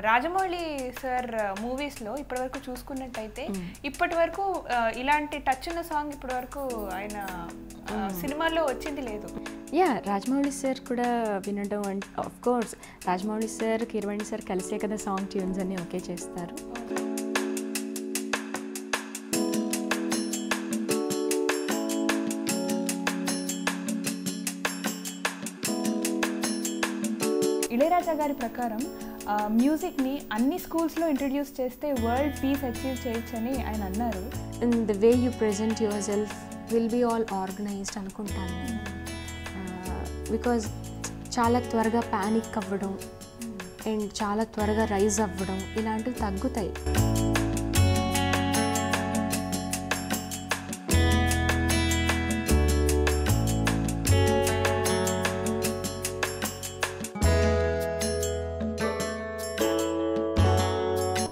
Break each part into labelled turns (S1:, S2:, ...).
S1: Rajamouli sir మూవీస్లో ఇప్పటివరకు చూసుకున్నట్టయితే ఇప్పటివరకు ఇలాంటి టచ్ ఉన్న సాంగ్ ఇప్పటివరకు ఆయన సినిమాల్లో వచ్చింది లేదు.
S2: యా, రాజమౌళి సార్ కూడా వినడం and of course Rajamouli sir Keeravani sir కలిసే కదా సాంగ్ ట్యూన్స్ అన్నీ ఓకే చేస్తారు.
S1: ఇళయరాజా గారి ప్రకారం మ్యూజిక్ని అన్ని స్కూల్స్లో ఇంట్రడ్యూస్ చేస్తే వరల్డ్ పీస్ అచీవ్ చేయొచ్చని ఆయన అన్నారు.
S2: And the way you present yourself will be all organized అనుకుంటాను. బికాజ్ చాలా త్వరగా ప్యానిక్ అవ్వడం అండ్ చాలా త్వరగా రైజ్ అవ్వడం ఇలాంటివి తగ్గుతాయి.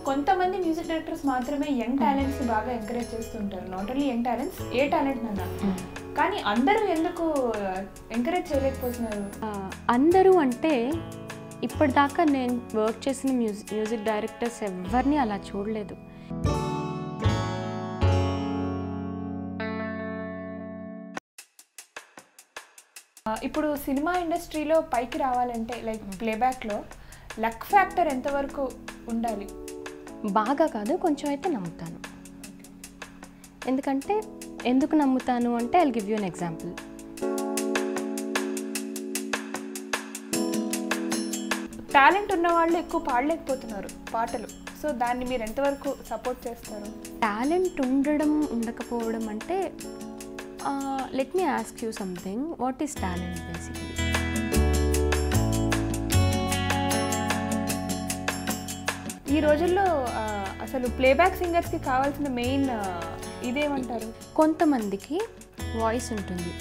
S1: కొంతమంది మ్యూజిక్ డైరెక్టర్స్ మాత్రమే యంగ్ టాలెంట్స్ బాగా ఎంకరేజ్ చేస్తుంటారు. నాట్ ఓన్లీ యంగ్ టాలెంట్స్, ఏ టాలెంట్ అన్నా. కానీ అందరూ ఎందుకు ఎంకరేజ్ చేయలేకపోతున్నారు?
S2: అందరూ అంటే ఇప్పటిదాకా నేను వర్క్ చేసిన మ్యూజిక్ డైరెక్టర్స్ ఎవరిని అలా చూడలేదు.
S1: ఇప్పుడు సినిమా ఇండస్ట్రీలో పైకి రావాలంటే లైక్ ప్లేబ్యాక్లో లక్ ఫ్యాక్టర్ ఎంతవరకు ఉండాలి?
S2: బాగా కాదు, కొంచెం అయితే నమ్ముతాను. ఎందుకంటే ఎందుకు నమ్ముతాను అంటే I'll give you an example.
S1: Talent ఉన్న వాళ్ళు ఎక్కువ పాడలేకపోతున్నారు పాటలు. సో దాన్ని మీరు ఎంతవరకు సపోర్ట్ చేస్తారు?
S2: టాలెంట్ ఉండడం ఉండకపోవడం అంటే let me ask you something. What is talent basically?
S1: ఈ రోజుల్లో అసలు ప్లేబ్యాక్ సింగర్స్కి కావాల్సిన మెయిన్ ఇదేమంటారు?
S2: కొంతమందికి వాయిస్ ఉంటుంది,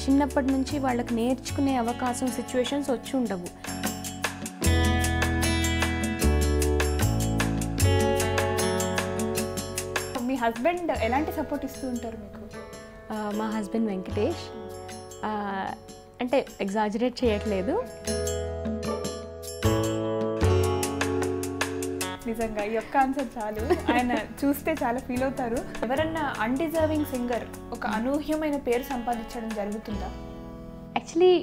S2: చిన్నప్పటి నుంచి వాళ్ళకి నేర్చుకునే అవకాశం సిచ్యువేషన్స్ వచ్చి ఉండవు.
S1: మీ హస్బెండ్ ఎలాంటి సపోర్ట్ ఇస్తూ ఉంటారు మీకు?
S2: మా హస్బెండ్ వెంకటేష్, అంటే ఎగ్జాజరేట్ చేయట్లేదు.
S1: నిజంగా ఈ ఒక్క ఆన్సర్ చాలు, ఆయన చూస్తే చాలా ఫీల్ అవుతారు. ఎవరన్నా అన్డిజర్వింగ్ సింగర్ ఒక అనూహ్యమైన పేరు సంపాదించడం జరుగుతుందా?
S2: యాక్చువల్లీ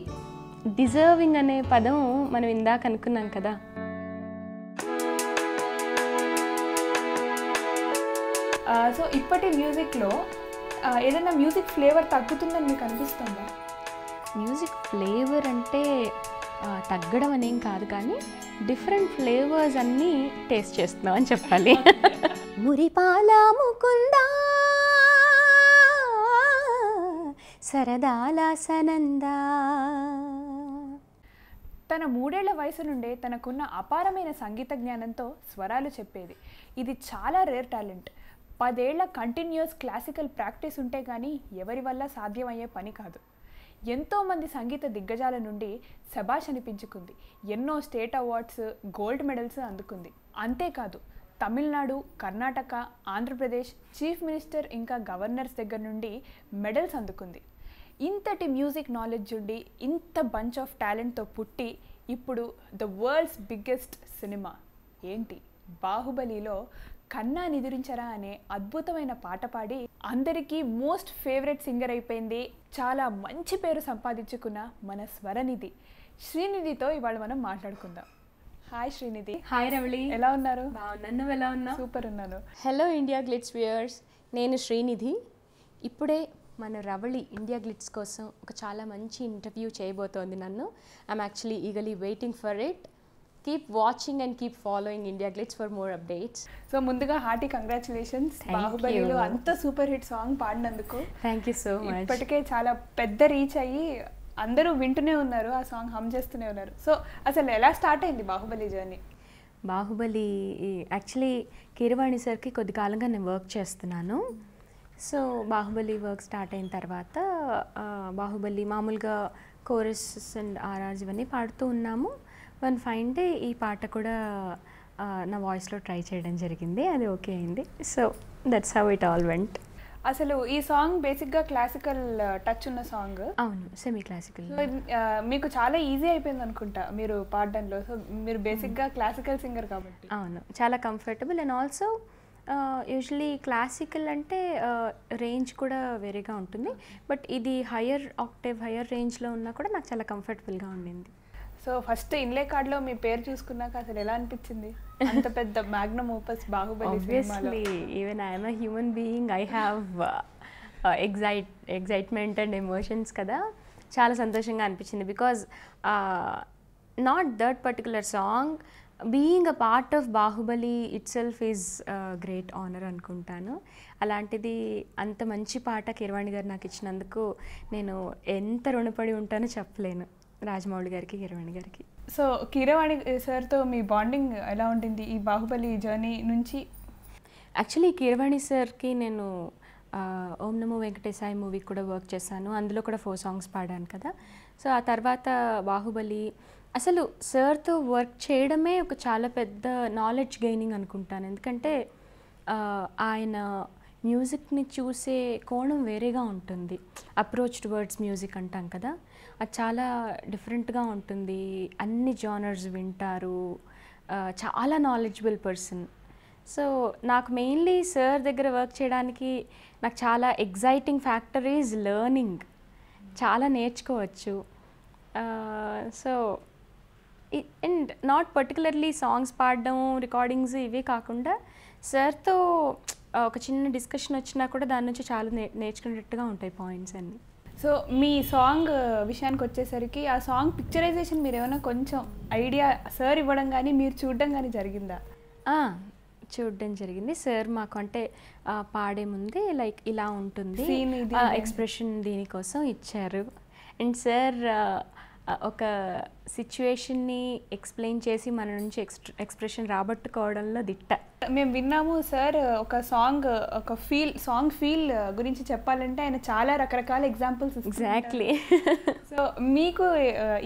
S2: డిజర్వింగ్ అనే పదం మనం ఇందాక అనుకున్నాం కదా.
S1: సో ఇప్పటి మ్యూజిక్లో ఏదైనా మ్యూజిక్ ఫ్లేవర్ తగ్గుతుందని మీకు అనిపిస్తుందా?
S2: మ్యూజిక్ ఫ్లేవర్ అంటే తగ్గడం అనేం కాదు, కానీ డిఫరెంట్ ఫ్లేవర్స్ అన్నీ టేస్ట్ చేస్తున్నాం అని చెప్పాలి. మురిపాల ముకుందా సరదాల సనందా.
S1: తన 3 ఏళ్ల వయసు నుండే తనకున్న అపారమైన సంగీత జ్ఞానంతో స్వరాలు చెప్పేది. ఇది చాలా రేర్ టాలెంట్. 10 ఏళ్ల కంటిన్యూస్ క్లాసికల్ ప్రాక్టీస్ ఉంటే కానీ ఎవరి వల్ల సాధ్యమయ్యే పని కాదు. ఎంతోమంది సంగీత దిగ్గజాల నుండి శభాష్ అనిపించుకుంది. ఎన్నో స్టేట్ అవార్డ్స్, గోల్డ్ మెడల్స్ అందుకుంది. అంతేకాదు తమిళనాడు, కర్ణాటక, ఆంధ్రప్రదేశ్ చీఫ్ మినిస్టర్ ఇంకా గవర్నర్స్ దగ్గర నుండి మెడల్స్ అందుకుంది. ఇంతటి మ్యూజిక్ నాలెడ్జ్ ఉండి ఇంత బంచ్ ఆఫ్ టాలెంట్తో పుట్టి ఇప్పుడు ద వరల్డ్స్ బిగ్గెస్ట్ సినిమా ఏంటి బాహుబలిలో కన్నా నిదురించరా అనే అద్భుతమైన పాట పాడి అందరికీ మోస్ట్ ఫేవరెట్ సింగర్ అయిపోయింది. చాలా మంచి పేరు సంపాదించుకున్న మన స్వరనిధి శ్రీనిధితో ఇవాళ మనం మాట్లాడుకుందాం. హాయ్ శ్రీనిధి.
S2: హాయ్ రవళి,
S1: ఎలా ఉన్నారు?
S2: బాగున్నాను, నువ్వు ఎలా ఉన్నావు?
S1: సూపర్ ఉన్నాను.
S2: హలో ఇండియా గ్లిట్స్ వ్యూయర్స్, నేను శ్రీనిధి. ఇప్పుడే మన రవళి ఇండియా గ్లిట్స్ కోసం ఒక చాలా మంచి ఇంటర్వ్యూ చేయబోతోంది నన్ను. I'm actually eagerly waiting for it. Keep watching and keep following IndiaGlitz for more updates.
S1: So ముందుగా హార్టీ కంగ్రాచులేషన్స్, బాహుబలిలో అంత సూపర్ హిట్ సాంగ్ పాడినందుకు.
S2: Thank you so much.
S1: ఇప్పటికే చాలా పెద్ద రీచ్ అయ్యి అందరూ వింటూనే ఉన్నారు, ఆ సాంగ్ హమ్ చేస్తూనే ఉన్నారు. సో అసలు ఎలా స్టార్ట్ అయింది బాహుబలి జర్నీ?
S2: బాహుబలి యాక్చువల్లీ కీరవాణి సార్కి కొద్ది కాలంగా నేను వర్క్ చేస్తున్నాను. సో బాహుబలి వర్క్ స్టార్ట్ అయిన తర్వాత బాహుబలి మామూలుగా కోరస్ అండ్ ఆర్ఆర్స్ ఇవన్నీ పాడుతూ ఉన్నాము. వన్ ఫైన్ డే ఈ పాట కూడా నా వాయిస్లో ట్రై చేయడం జరిగింది, అది ఓకే అయింది. So that's how it all went.
S1: అసలు ఈ సాంగ్ బేసిక్గా క్లాసికల్ టచ్ ఉన్న సాంగ్.
S2: అవును, సెమీ క్లాసికల్.
S1: సో మీకు చాలా ఈజీ అయిపోయింది అనుకుంటా మీరు పాడడంలో. సో మీరు బేసిక్గా క్లాసికల్ సింగర్ కాబట్టి.
S2: అవును, చాలా comfortable. And also usually classical అంటే రేంజ్ కూడా వేరేగా ఉంటుంది, బట్ ఇది హయ్యర్ ఆక్టేవ్ హయ్యర్ రేంజ్లో ఉన్నా కూడా నాకు చాలా కంఫర్టబుల్గా ఉండింది.
S1: సో ఫస్ట్ ఇన్లే కార్డ్లో మీ పేరు చూసుకున్నాక అసలు ఎలా అనిపించింది? అంత పెద్ద మ్యాగ్నమ్ ఓపస్ బాహుబలి సినిమాలో.
S2: Even I'm a human being, I have excitement and emotions కదా. చాలా సంతోషంగా అనిపించింది because not that particular song, being a part of Baahubali it self is great honour అనుకుంటాను. అలాంటిది అంత మంచి పాట కీరవాణి గారు నాకు ఇచ్చినందుకు నేను ఎంత రుణపడి ఉంటానో చెప్పలేను, రాజమౌళి గారికి, కీరవాణి గారికి.
S1: సో కీరవాణి సార్తో మీ బాండింగ్ ఎలా ఉంటుంది ఈ బాహుబలి జర్నీ నుంచి?
S2: యాక్చువల్లీ కీరవాణి సార్కి నేను ఓం నమో వెంకటేశాయ మూవీకి కూడా వర్క్ చేశాను, అందులో కూడా 4 సాంగ్స్ పాడాను కదా. సో ఆ తర్వాత బాహుబలి, అసలు సార్తో వర్క్ చేయడమే ఒక చాలా పెద్ద నాలెడ్జ్ గెయినింగ్ అనుకుంటాను. ఎందుకంటే ఆయన మ్యూజిక్ని చూసే కోణం వేరేగా ఉంటుంది, అప్రోచ్ టువర్డ్స్ మ్యూజిక్ అంటాం కదా, అది చాలా డిఫరెంట్గా ఉంటుంది. అన్ని జానర్స్ వింటారు, చాలా నాలెడ్జబుల్ పర్సన్. సో నాకు మెయిన్లీ సార్ దగ్గర వర్క్ చేయడానికి నాకు చాలా ఎగ్జైటింగ్ ఫ్యాక్టర్ ఈజ్ లెర్నింగ్, చాలా నేర్చుకోవచ్చు. So and not particularly songs పాడడం, రికార్డింగ్స్ ఇవే కాకుండా సార్తో ఒక చిన్న డిస్కషన్ వచ్చినా కూడా దాని నుంచి చాలా నేర్చుకునేటట్టుగా ఉంటాయి పాయింట్స్ అన్నీ.
S1: సో మీ సాంగ్ విషయానికి వచ్చేసరికి ఆ సాంగ్ పిక్చరైజేషన్ మీరు ఏమైనా కొంచెం ఐడియా సార్ ఇవ్వడం కానీ మీరు చూడడం కానీ జరిగిందా?
S2: చూడడం జరిగింది. సార్ మాకు అంటే పాడే ముందే లైక్ ఇలా ఉంటుంది ఎక్స్ప్రెషన్ దీనికోసం ఇచ్చారు. అండ్ సార్ ఒక సిచ్యువేషన్ని ఎక్స్ప్లెయిన్ చేసి మన నుంచి ఎక్స్ప్రెషన్ రాబట్టుకోవడంలో దిట్ట.
S1: మేము విన్నాము సార్ ఒక సాంగ్ ఫీల్ గురించి చెప్పాలంటే ఆయన చాలా రకరకాల ఎగ్జాంపుల్స్.
S2: ఎగ్జాక్ట్లీ.
S1: సో మీకు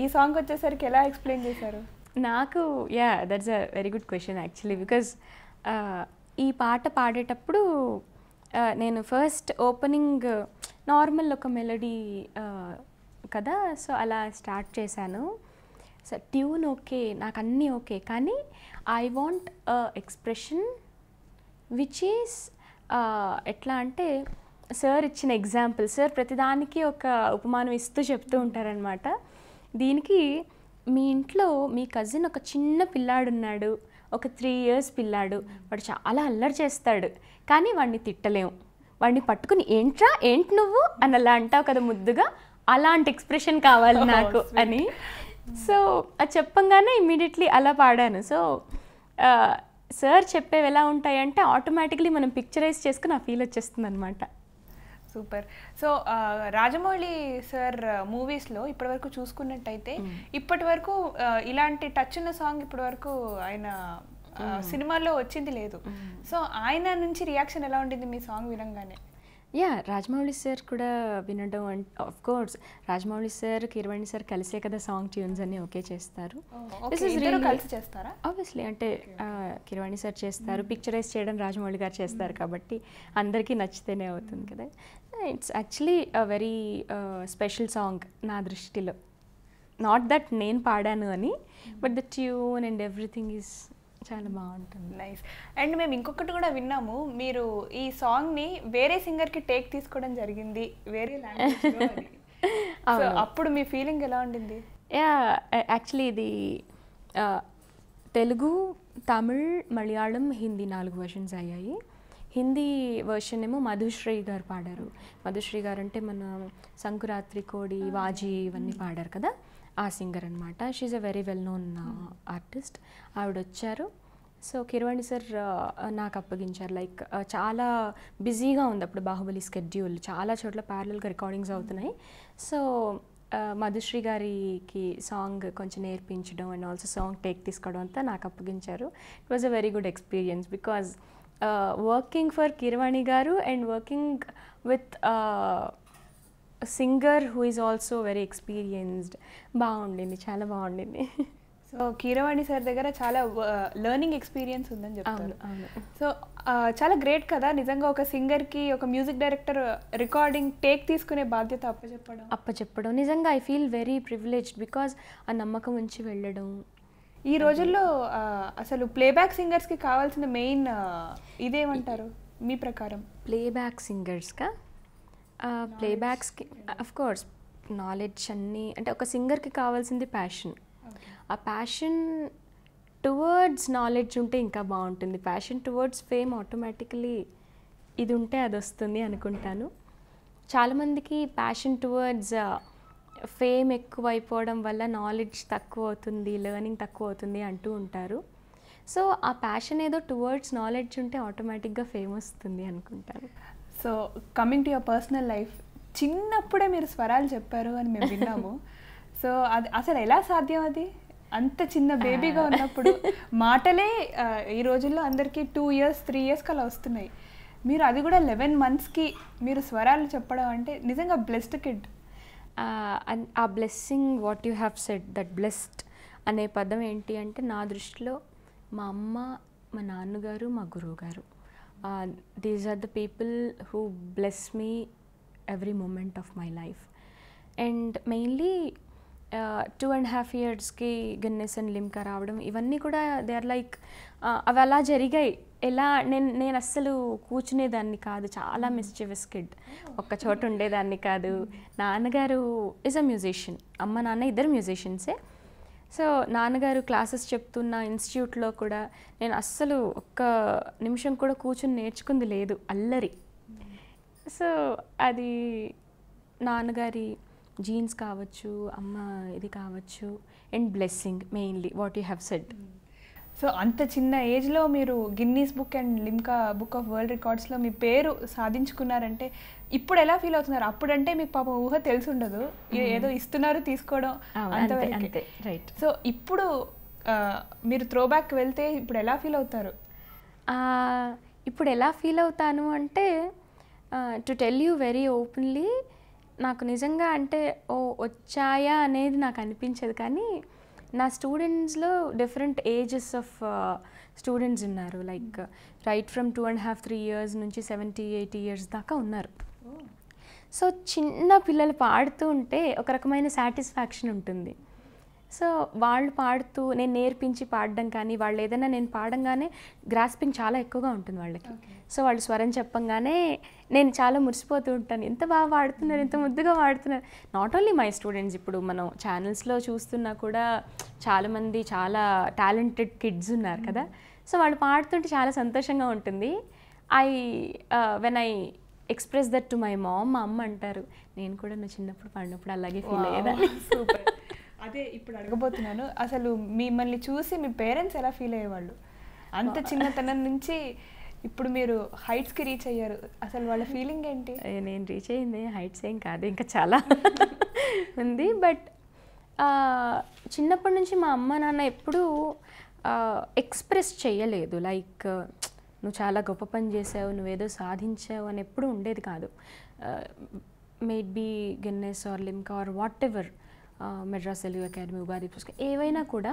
S1: ఈ సాంగ్ వచ్చేసరికి ఎలా ఎక్స్ప్లెయిన్ చేశారు?
S2: నాకు that's a very good question actually, because ఈ పాట పాడేటప్పుడు నేను ఫస్ట్ ఓపెనింగ్ నార్మల్ ఒక మెలడీ కదా, సో అలా స్టార్ట్ చేశాను. సో ట్యూన్ ఓకే, నాకు అన్నీ ఓకే, కానీ I want expression which is ఎట్లా అంటే సార్ ఇచ్చిన ఎగ్జాంపుల్, సార్ ప్రతిదానికి ఒక ఉపమానం ఇస్తూ చెప్తూ ఉంటారనమాట. దీనికి మీ ఇంట్లో మీ కజిన్ ఒక చిన్న పిల్లాడున్నాడు, ఒక 3 years పిల్లాడు, వాడు చాలా అల్లరి చేస్తాడు, కానీ వాడిని తిట్టలేము, వాడిని పట్టుకుని ఏంటి నువ్వు అని అలా అంటావు కదా ముద్దుగా, అలాంటి ఎక్స్ప్రెషన్ కావాలి నాకు అని. సో అది చెప్పంగానే ఇమ్మీడియట్లీ అలా పాడాను. సో సార్ చెప్పేవి ఎలా ఉంటాయంటే ఆటోమేటిక్లీ మనం పిక్చరైజ్ చేసుకుని ఆ ఫీల్ వచ్చేస్తుంది అనమాట.
S1: సూపర్. సో రాజమౌళి సార్ మూవీస్లో ఇప్పటివరకు చూసుకున్నట్టయితే ఇప్పటివరకు ఇలాంటి టచ్ ఉన్న సాంగ్ ఇప్పటివరకు ఆయన సినిమాల్లో వచ్చింది లేదు. సో ఆయన నుంచి రియాక్షన్ ఎలా ఉండింది మీ సాంగ్ వినంగానే?
S2: రాజమౌళి సార్ కూడా వినడం, and of course Rajamouli sir, Keeravani sir కలిసే కదా సాంగ్ ట్యూన్స్ అన్ని ఓకే చేస్తారు.
S1: కలిసి చేస్తారా?
S2: ఆబ్వియస్లీ, అంటే కీరవాణి సార్ చేస్తారు, పిక్చరైజ్ చేయడం రాజమౌళి గారు చేస్తారు కాబట్టి అందరికీ నచ్చితేనే అవుతుంది కదా. It's actually a very special song నా దృష్టిలో. నాట్ దట్ నేను పాడాను అని, but the tune and everything is చాలా బాగుంటుంది.
S1: నైస్. అండ్ మేము ఇంకొకటి కూడా విన్నాము, మీరు ఈ సాంగ్ని వేరే సింగర్కి టేక్ తీసుకోవడం జరిగింది వేరే లాంగ్వేజ్లో. సో అప్పుడు మీ ఫీలింగ్ ఎలా ఉండింది?
S2: యాక్చువల్లీ ఇది తెలుగు, తమిళ్, మలయాళం, హిందీ 4 వర్షన్స్ అయ్యాయి. హిందీ వర్షన్ ఏమో మధుశ్రీ గారు పాడారు. మధుశ్రీ గారు అంటే మన సంకురాత్రి, కోడి, వాజీ ఇవన్నీ పాడారు కదా, ఆ సింగర్ అనమాట. She a very well known artist. ఆవిడ వచ్చారు. సో కీరవాణి సార్ నాకు అప్పగించారు. లైక్ చాలా బిజీగా ఉంది అప్పుడు బాహుబలి స్కెడ్యూల్, చాలా చోట్ల ప్యారలల్గా రికార్డింగ్స్ అవుతున్నాయి. సో మధుశ్రీ గారికి సాంగ్ కొంచెం నేర్పించడం అండ్ ఆల్సో సాంగ్ టేక్ తీసుకోవడం అంతా నాకు అప్పగించారు. It was a very good experience because working for Keeravani గారు and working with singer who is also very experienced, బాగుండింది, చాలా బాగుండింది.
S1: సో సో కీరవాణి సార్ దగ్గర చాలా లెర్నింగ్ ఎక్స్పీరియన్స్ ఉందని చెప్తారు.
S2: అవును.
S1: సో చాలా గ్రేట్ కదా నిజంగా ఒక సింగర్కి ఒక మ్యూజిక్ డైరెక్టర్ రికార్డింగ్ టేక్ తీసుకునే బాధ్యత
S2: అప్పచెప్పడం నిజంగా I feel very privileged because ఆ నమ్మకం ఉంచి వెళ్ళడం.
S1: ఈ రోజుల్లో అసలు ప్లేబ్యాక్ సింగర్స్కి కావాల్సిన మెయిన్ ఇదేమంటారు మీ ప్రకారం?
S2: ప్లేబ్యాక్ సింగర్స్గా ప్లేబ్యాక్స్కి అఫ్కోర్స్ నాలెడ్జ్ అన్నీ, అంటే ఒక సింగర్కి కావాల్సింది ప్యాషన్. ఆ ప్యాషన్ టువర్డ్స్ నాలెడ్జ్ ఉంటే ఇంకా బాగుంటుంది. ప్యాషన్ టువర్డ్స్ ఫేమ్ ఆటోమేటికలీ ఇది ఉంటే అది వస్తుంది అనుకుంటాను. చాలామందికి ప్యాషన్ టువర్డ్స్ ఫేమ్ ఎక్కువ అయిపోవడం వల్ల నాలెడ్జ్ తక్కువ అవుతుంది, లెర్నింగ్ తక్కువ అవుతుంది అంటూ ఉంటారు. సో ఆ ప్యాషన్ ఏదో టువర్డ్స్ నాలెడ్జ్ ఉంటే ఆటోమేటిక్గా ఫేమ్ వస్తుంది అనుకుంటాను.
S1: So coming to your personal life, చిన్నప్పుడే మీరు స్వరాలు చెప్పారు అని మేము విన్నాము. సో అది అసలు ఎలా సాధ్యం? అది అంత చిన్న బేబీగా ఉన్నప్పుడు మాటలే ఈ రోజుల్లో అందరికీ 2 years 3 years అలా వస్తున్నాయి. మీరు అది కూడా 11 monthsకి మీరు స్వరాలు చెప్పడం అంటే నిజంగా బ్లెస్డ్ కిడ్.
S2: ఆ blessing what you have said, that blessed అనే పదం ఏంటి అంటే నా దృష్టిలో మా అమ్మ, మా నాన్నగారు, మా గురువు గారు, these are the people who bless me every moment of my life. And mainly 2.5 yearsకి గిన్నెస్ అండ్ లిమ్కా రావడం, ఇవన్నీ కూడా దే ఆర్ లైక్ అవి అలా జరిగాయి. ఎలా నేను అస్సలు కూర్చునేదాన్ని కాదు, చాలా మిస్చివస్ కిడ్, ఒక్క చోట ఉండేదాన్ని కాదు. నాన్నగారు ఈజ్ అ మ్యూజిషియన్, అమ్మ నాన్న ఇద్దరు మ్యూజిషియన్సే. సో నాన్నగారు క్లాసెస్ చెప్తున్న ఇన్స్టిట్యూట్లో కూడా నేను అస్సలు ఒక్క నిమిషం కూడా కూర్చుని నేర్చుకుంది లేదు, అల్లరి. సో అది నాన్నగారి జీన్స్ కావచ్చు, అమ్మ ఇది కావచ్చు, and blessing mainly what you have said.
S1: So అంత చిన్న ఏజ్లో మీరు Guinness book and Limca book of world రికార్డ్స్లో మీ పేరు సాధించుకున్నారంటే ఇప్పుడు ఎలా ఫీల్ అవుతున్నారు? అప్పుడంటే మీకు పాపం ఊహ తెలిసి ఉండదు, ఏదో ఇస్తున్నారు తీసుకోవడం అంతే,
S2: రైట్.
S1: సో ఇప్పుడు మీరు త్రో బ్యాక్ వెళ్తే ఇప్పుడు ఎలా ఫీల్ అవుతారు?
S2: ఇప్పుడు ఎలా ఫీల్ అవుతాను అంటే, to tell you very openly, నాకు నిజంగా అంటే వచ్చాయా అనేది నాకు అనిపించదు. కానీ నా స్టూడెంట్స్లో డిఫరెంట్ ఏజెస్ ఆఫ్ స్టూడెంట్స్ ఉన్నారు. లైక్ రైట్ ఫ్రమ్ 2.5 3 years నుంచి 70 80 years దాకా ఉన్నారు. సో చిన్న పిల్లలు పాడుతూ ఉంటే ఒక రకమైన సాటిస్ఫాక్షన్ ఉంటుంది. సో వాళ్ళు పాడుతూ నేను నేర్పించి పాడడం కానీ, వాళ్ళు ఏదైనా నేను పాడంగానే గ్రాస్పింగ్ చాలా ఎక్కువగా ఉంటుంది వాళ్ళకి. సో వాళ్ళు స్వరం చెప్పంగానే నేను చాలా మురిసిపోతూ ఉంటాను, ఎంత బాగా పాడుతున్నారు, ఎంత ముద్దుగా పాడుతున్నారు. నాట్ ఓన్లీ మై స్టూడెంట్స్, ఇప్పుడు మనం ఛానల్స్లో చూస్తున్నా కూడా చాలామంది చాలా టాలెంటెడ్ కిడ్స్ ఉన్నారు కదా. సో వాళ్ళు పాడుతుంటే చాలా సంతోషంగా ఉంటుంది. When I express that to my mom, మా అమ్మ అంటారు, నేను కూడా నా చిన్నప్పుడు పాడినప్పుడు అలాగే ఫీల్ అయ్యేదాన్ని.
S1: సూపర్. అదే ఇప్పుడు అడగబోతున్నాను, అసలు మిమ్మల్ని చూసి మీ పేరెంట్స్ ఎలా ఫీల్ అయ్యేవాళ్ళు? అంత చిన్నతనం నుంచి ఇప్పుడు మీరు హైట్స్కి రీచ్ అయ్యారు, అసలు వాళ్ళ ఫీలింగ్ ఏంటి?
S2: నేను రీచ్ అయ్యింది హైట్స్ ఏం కాదు, ఇంకా చాలా ఉంది. బట్ చిన్నప్పటి నుంచి మా అమ్మ నాన్న ఎప్పుడూ ఎక్స్ప్రెస్ చేయలేదు, లైక్ నువ్వు చాలా గొప్ప పని చేసావు, నువ్వేదో సాధించావు అని ఎప్పుడూ ఉండేది కాదు. Made be Guinness or Limca or whatever, Madras Telugu academy, Ugadi పుస్తకం, ఏవైనా కూడా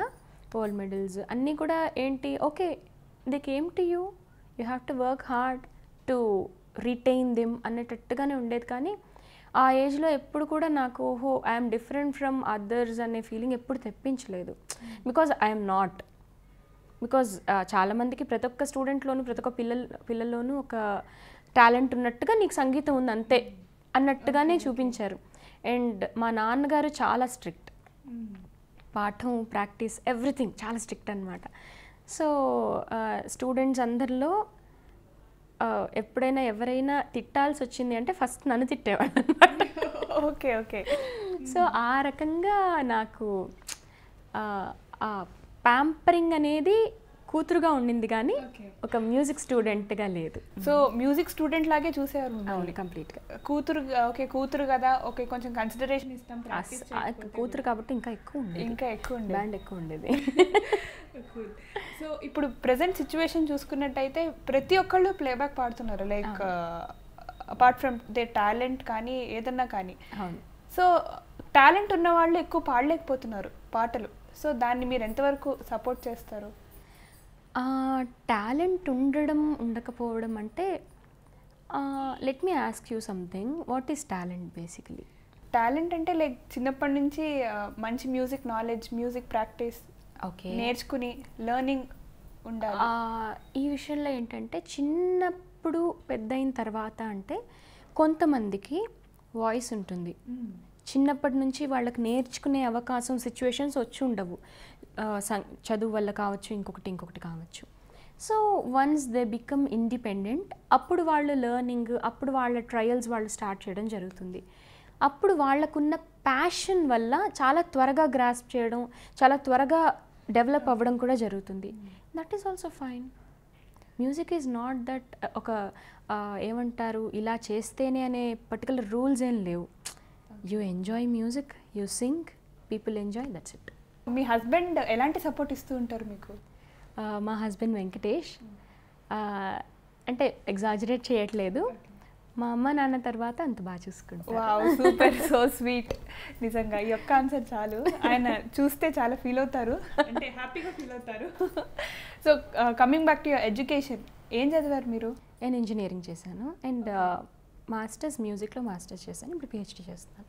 S2: గోల్డ్ మెడల్స్ అన్నీ కూడా ఏంటి, okay they came to you, you have to work hard to retain them అనేటట్టుగానే ఉండేది. కానీ ఆ ఏజ్లో ఎప్పుడు కూడా నాకు ఓహో ఐఎమ్ డిఫరెంట్ ఫ్రమ్ అదర్స్ అనే ఫీలింగ్ ఎప్పుడు తెప్పించలేదు. బికాజ్ ఐఎమ్ నాట్, బికాజ్ చాలామందికి ప్రతి ఒక్క స్టూడెంట్లోనూ ప్రతి ఒక్క పిల్లల్లోనూ ఒక టాలెంట్ ఉన్నట్టుగా నీకు సంగీతం ఉంది అంతే అన్నట్టుగానే చూపించారు. అండ్ మా నాన్నగారు చాలా స్ట్రిక్ట్, పాఠం ప్రాక్టీస్ ఎవ్రీథింగ్ చాలా స్ట్రిక్ట్ అనమాట. సో స్టూడెంట్స్ అందరిలో ఎప్పుడైనా ఎవరైనా తిట్టాల్సి వచ్చింది అంటే ఫస్ట్ నన్ను తిట్టేవాడు అనమాట.
S1: Okay okay.
S2: సో ఆ రకంగా నాకు ప్యాంపరింగ్ అనేది కూతురుగా ఉండింది కానీ ఒక మ్యూజిక్ స్టూడెంట్గా లేదు.
S1: సో మ్యూజిక్ స్టూడెంట్ లాగే చూసేవారు?
S2: అవును, కంప్లీట్గా.
S1: కూతురు ఓకే, కూతురు కదా, ఓకే కొంచెం కన్సిడరేషన్ ఇస్తాం.
S2: కూతురు కాబట్టి ఇంకా ఎక్కువ ఉండేది, బ్యాండ్ ఎక్కువ ఉండేది.
S1: సో ఇప్పుడు ప్రెసెంట్ సిచ్యువేషన్ చూసుకున్నట్టయితే ప్రతి ఒక్కళ్ళు ప్లేబ్యాక్ పాడుతున్నారు, like apart from they talent కానీ ఏదన్నా కానీ.
S2: అవును.
S1: సో టాలెంట్ ఉన్న వాళ్ళు ఎక్కువ పాడలేకపోతున్నారు పాటలు. సో దాన్ని మీరు ఎంతవరకు సపోర్ట్ చేస్తారు?
S2: టాలెంట్ ఉండడం ఉండకపోవడం అంటే let me ask you something, what is talent basically?
S1: Talent అంటే లైక్ చిన్నప్పటి నుంచి మంచి music knowledge, music practice
S2: okay,
S1: నేర్చుకుని లెర్నింగ్ ఉండాలి.
S2: ఈ విషయంలో ఏంటంటే చిన్నప్పుడు పెద్ద అయిన తర్వాత అంటే కొంతమందికి వాయిస్ ఉంటుంది, చిన్నప్పటి నుంచి వాళ్ళకి నేర్చుకునే అవకాశం సిచ్యువేషన్స్ వచ్చి ఉండవు, చదువు వల్ల కావచ్చు, ఇంకొకటి కావచ్చు. So once they become independent, అప్పుడు వాళ్ళు లెర్నింగ్, అప్పుడు వాళ్ళ ట్రయల్స్ వాళ్ళు స్టార్ట్ చేయడం జరుగుతుంది. అప్పుడు వాళ్ళకున్న ప్యాషన్ వల్ల చాలా త్వరగా గ్రాస్ప్ చేయడం, చాలా త్వరగా డెవలప్ అవ్వడం కూడా జరుగుతుంది. That is also fine. Music is not that ఒక ఏమంటారు ఇలా చేస్తేనే అనే పర్టికులర్ రూల్స్ ఏం లేవు. You enjoy music, you sing, people enjoy, that's it.
S1: Me husband ఎలాంటి సపోర్ట్ ఇస్తూ ఉంటారు మీకు?
S2: మా హస్బెండ్ వెంకటేష్, అంటే ఎగ్జాజరేట్ చేయట్లేదు, మా అమ్మ నాన్న తర్వాత అంత బాగా చూసుకుంటారు.
S1: Wow, super, so sweet. నిజంగా ఈ ఒక్క ఆన్సర్ చాలు, ఆయన చూస్తే చాలా ఫీల్ అవుతారు, అంటే హ్యాపీగా ఫీల్ అవుతారు. So coming back to your education, ఏం చదివారు మీరు?
S2: నేను ఇంజనీరింగ్ చేశాను అండ్ మాస్టర్స్ మ్యూజిక్లో మాస్టర్స్ చేశాను, ఇప్పుడు పిహెచ్డి చేస్తున్నాను.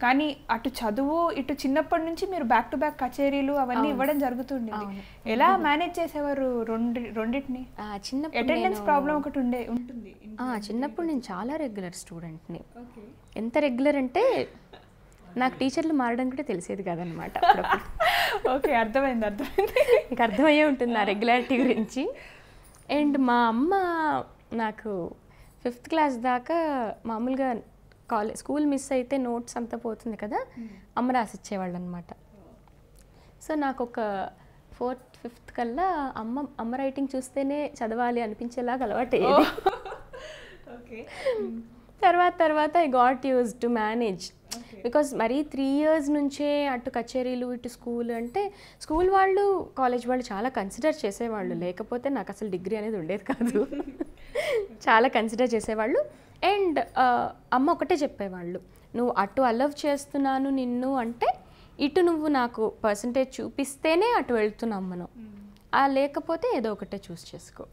S1: కానీ అటు చదువు ఇటు చిన్నప్పటి నుంచి మీరు బ్యాక్ టు బ్యాక్ కచేరీలు అవన్నీ ఇవ్వడం జరుగుతుండేది. ఎలా మేనేజ్ చేసేవారు రెండింటిని?
S2: చిన్నప్పుడు
S1: అటెండెన్స్ ప్రాబ్లం ఒకటి ఉంటుంది.
S2: చిన్నప్పుడు నేను చాలా రెగ్యులర్ స్టూడెంట్ని. ఎంత రెగ్యులర్ అంటే నాకు టీచర్లు మారడం కూడా తెలిసేది కాదనమాట.
S1: ఓకే, అర్థమైంది.
S2: మీకు అర్థమయ్యే ఉంటుంది నా రెగ్యులారిటీ గురించి. అండ్ మా అమ్మ నాకు 5th క్లాస్ దాకా మామూలుగా స్కూల్ మిస్ అయితే నోట్స్ అంతా పోతుంది కదా, అమ్మ రాసిచ్చేవాళ్ళు అనమాట. సో నాకు ఒక 4th, 5th కల్లా అమ్మ రైటింగ్ చూస్తేనే చదవాలి అనిపించేలాగా అలవాటు అయ్యేది. తర్వాత I got use to manage, because మరీ 3 years నుంచే అటు కచేరీలు ఇటు స్కూల్ అంటే స్కూల్ వాళ్ళు కాలేజ్ వాళ్ళు చాలా కన్సిడర్ చేసేవాళ్ళు, లేకపోతే నాకు అసలు డిగ్రీ అనేది ఉండేది కాదు. చాలా కన్సిడర్ చేసేవాళ్ళు. అండ్ అమ్మ ఒకటే చెప్పేవాళ్ళు, నువ్వు అటు అలవ్ చేస్తున్నాను నిన్ను అంటే ఇటు నువ్వు నాకు పర్సంటేజ్ చూపిస్తేనే అటు వెళ్తున్నాం మనం, లేకపోతే ఏదో ఒకటే చూస్ చేసుకో.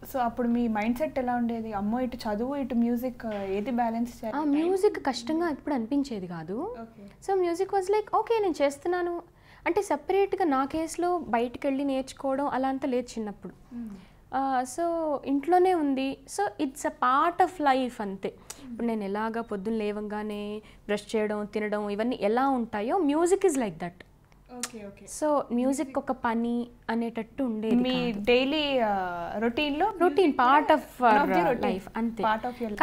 S1: సో అప్పుడు మీ మైండ్ సెట్ ఎలా ఉండేది? అమ్మో, ఇటు చదువు ఇటు మ్యూజిక్, ఏది బ్యాలెన్స్ చేయాలి?
S2: మ్యూజిక్ కష్టంగా ఎప్పుడు అనిపించేది కాదు. So music was like okay నేను చేస్తున్నాను అంటే సపరేట్గా నా కేసులో బయటికి వెళ్ళి నేర్చుకోవడం అలా అంతా లేదు చిన్నప్పుడు. సో ఇంట్లోనే ఉంది. So it's a part of life అంతే. ఇప్పుడు నేను ఎలాగా పొద్దున్న లేవంగానే బ్రష్ చేయడం, తినడం ఇవన్నీ ఎలా ఉంటాయో music is like that. So music ఒక పని అనేటట్టు ఉండేది.
S1: మీ daily routine
S2: part of life అంతే.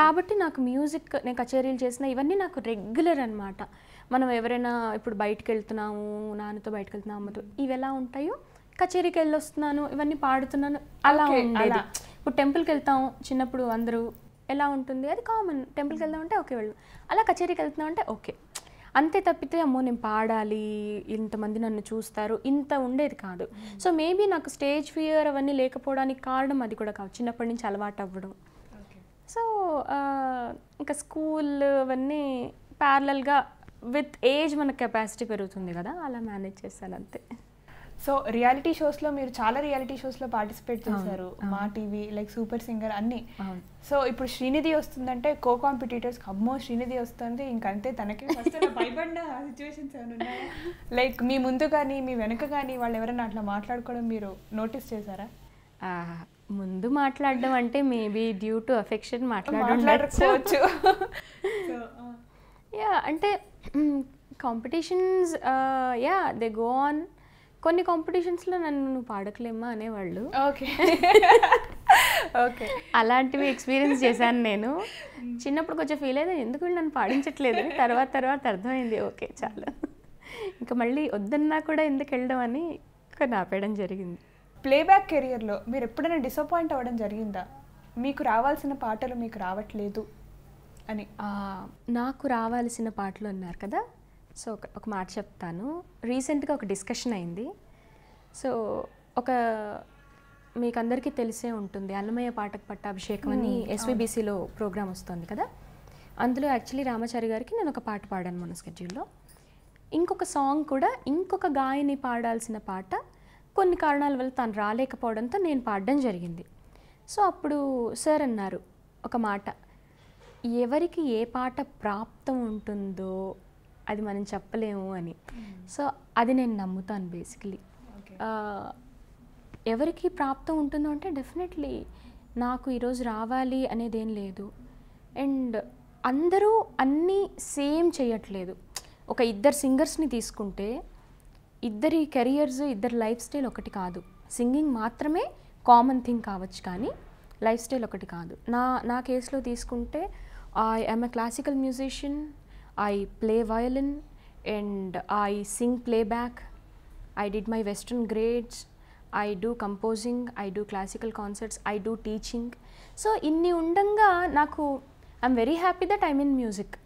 S2: కాబట్టి నాకు మ్యూజిక్, నేను కచేరీలు చేసిన ఇవన్నీ నాకు రెగ్యులర్ అనమాట. మనం ఎవరైనా ఇప్పుడు బయటకు వెళ్తున్నాము, నాన్నతో బయటకు వెళ్తున్నాము, అమ్మతో, ఇవి ఎలా ఉంటాయో కచేరీకి వెళ్ళి వస్తున్నాను, ఇవన్నీ పాడుతున్నాను, అలా ఉండేది. ఇప్పుడు టెంపుల్కి వెళ్తాం చిన్నప్పుడు అందరూ, ఎలా ఉంటుంది అది కామన్. టెంపుల్కి వెళ్దాం అంటే ఓకే వెళ్ళు, అలా కచేరీకి వెళ్తున్నాం అంటే ఓకే, అంతే తప్పితే అమ్మో నేను పాడాలి, ఇంతమంది నన్ను చూస్తారు, ఇంత ఉండేది కాదు. సో మేబీ నాకు స్టేజ్ ఫియర్ అవన్నీ లేకపోవడానికి కారణం అది కూడా కాదు, చిన్నప్పటి నుంచి అలవాటు అవ్వడం. సో ఇంకా స్కూల్ అవన్నీ ప్యారలల్గా విత్ ఏజ్ మన కెపాసిటీ పెరుగుతుంది కదా, అలా మేనేజ్ చేస్తాను అంతే.
S1: సో రియాలిటీ షోస్లో మీరు చాలా రియాలిటీ షోస్లో పార్టిసిపేట్ చేశారు, మా టీవీ, లైక్ సూపర్ సింగర్ అన్నీ. సో ఇప్పుడు శ్రీనిధి వస్తుందంటే కో కాంపిటీటర్స్ అమ్మో శ్రీనిధి వస్తుంది ఇంకంతే, తనకి భయపడిన సిచ్యువేషన్స్ ఏమైనా ఉన్నాయా? లైక్ మీ ముందు కానీ మీ వెనక కానీ వాళ్ళు ఎవరైనా అట్లా మాట్లాడుకోవడం మీరు నోటీస్ చేశారా?
S2: ముందు మాట్లాడడం అంటే మేబీ డ్యూ టు అఫెక్షన్ మాట్లాడకపోవచ్చు. యా అంటే competitions yeah they go on. కొన్ని కాంపిటీషన్స్లో నన్ను నువ్వు పాడకలేమ్మా అనేవాళ్ళు.
S1: ఓకే ఓకే,
S2: అలాంటివి ఎక్స్పీరియన్స్ చేశాను నేను. చిన్నప్పుడు కొంచెం ఫీల్ అయ్యేది ఎందుకు వీళ్ళు నన్ను పాడించట్లేదు, తర్వాత అర్థమైంది ఓకే చాలు, ఇంకా మళ్ళీ వద్దన్నా కూడా ఎందుకు వెళ్ళడం అని కొన్ని ఆపేయడం జరిగింది.
S1: ప్లేబ్యాక్ కెరియర్లో మీరు ఎప్పుడైనా డిసప్పాయింట్ అవ్వడం జరిగిందా? మీకు రావాల్సిన పాటలు మీకు రావట్లేదు అని?
S2: నాకు రావాల్సిన పాటలు అన్నారు కదా, సో ఒక మాట చెప్తాను. రీసెంట్గా ఒక డిస్కషన్ అయింది. సో మీకు అందరికీ తెలిసే ఉంటుంది, అన్నమయ్య పాటకు పట్టాభిషేకం అని ఎస్విబిసిలో ప్రోగ్రామ్ వస్తుంది కదా, అందులో యాక్చువల్లీ రామాచారి గారికి నేను ఒక పాట పాడాను మన స్కెడ్యూల్లో. ఇంకొక సాంగ్ కూడా ఇంకొక గాయని పాడాల్సిన పాట కొన్ని కారణాల వల్ల తను రాలేకపోవడంతో నేను పాడడం జరిగింది. సో అప్పుడు సార్ అన్నారు ఒక మాట, ఎవరికి ఏ పాట ప్రాప్తం ఉంటుందో అది మనం చెప్పలేము అని. సో అది నేను నమ్ముతాను బేసికలీ. ఎవరికి ప్రాప్తం ఉంటుందో అంటే డెఫినెట్లీ నాకు ఈరోజు రావాలి అనేది ఏం లేదు. అండ్ అందరూ అన్నీ సేమ్ చేయట్లేదు. ఒక ఇద్దరు సింగర్స్ని తీసుకుంటే ఇద్దరి కెరియర్స్, ఇద్దరి లైఫ్ స్టైల్ ఒకటి కాదు. సింగింగ్ మాత్రమే కామన్ థింగ్ కావచ్చు కానీ లైఫ్ స్టైల్ ఒకటి కాదు. నా కేసులో తీసుకుంటే I am a classical musician, I play violin and I sing playback, I did my western grades, I do composing, I do classical concerts, I do teaching. So ఇన్ని ఉండంగా నాకు I'm very happy that I'm in music.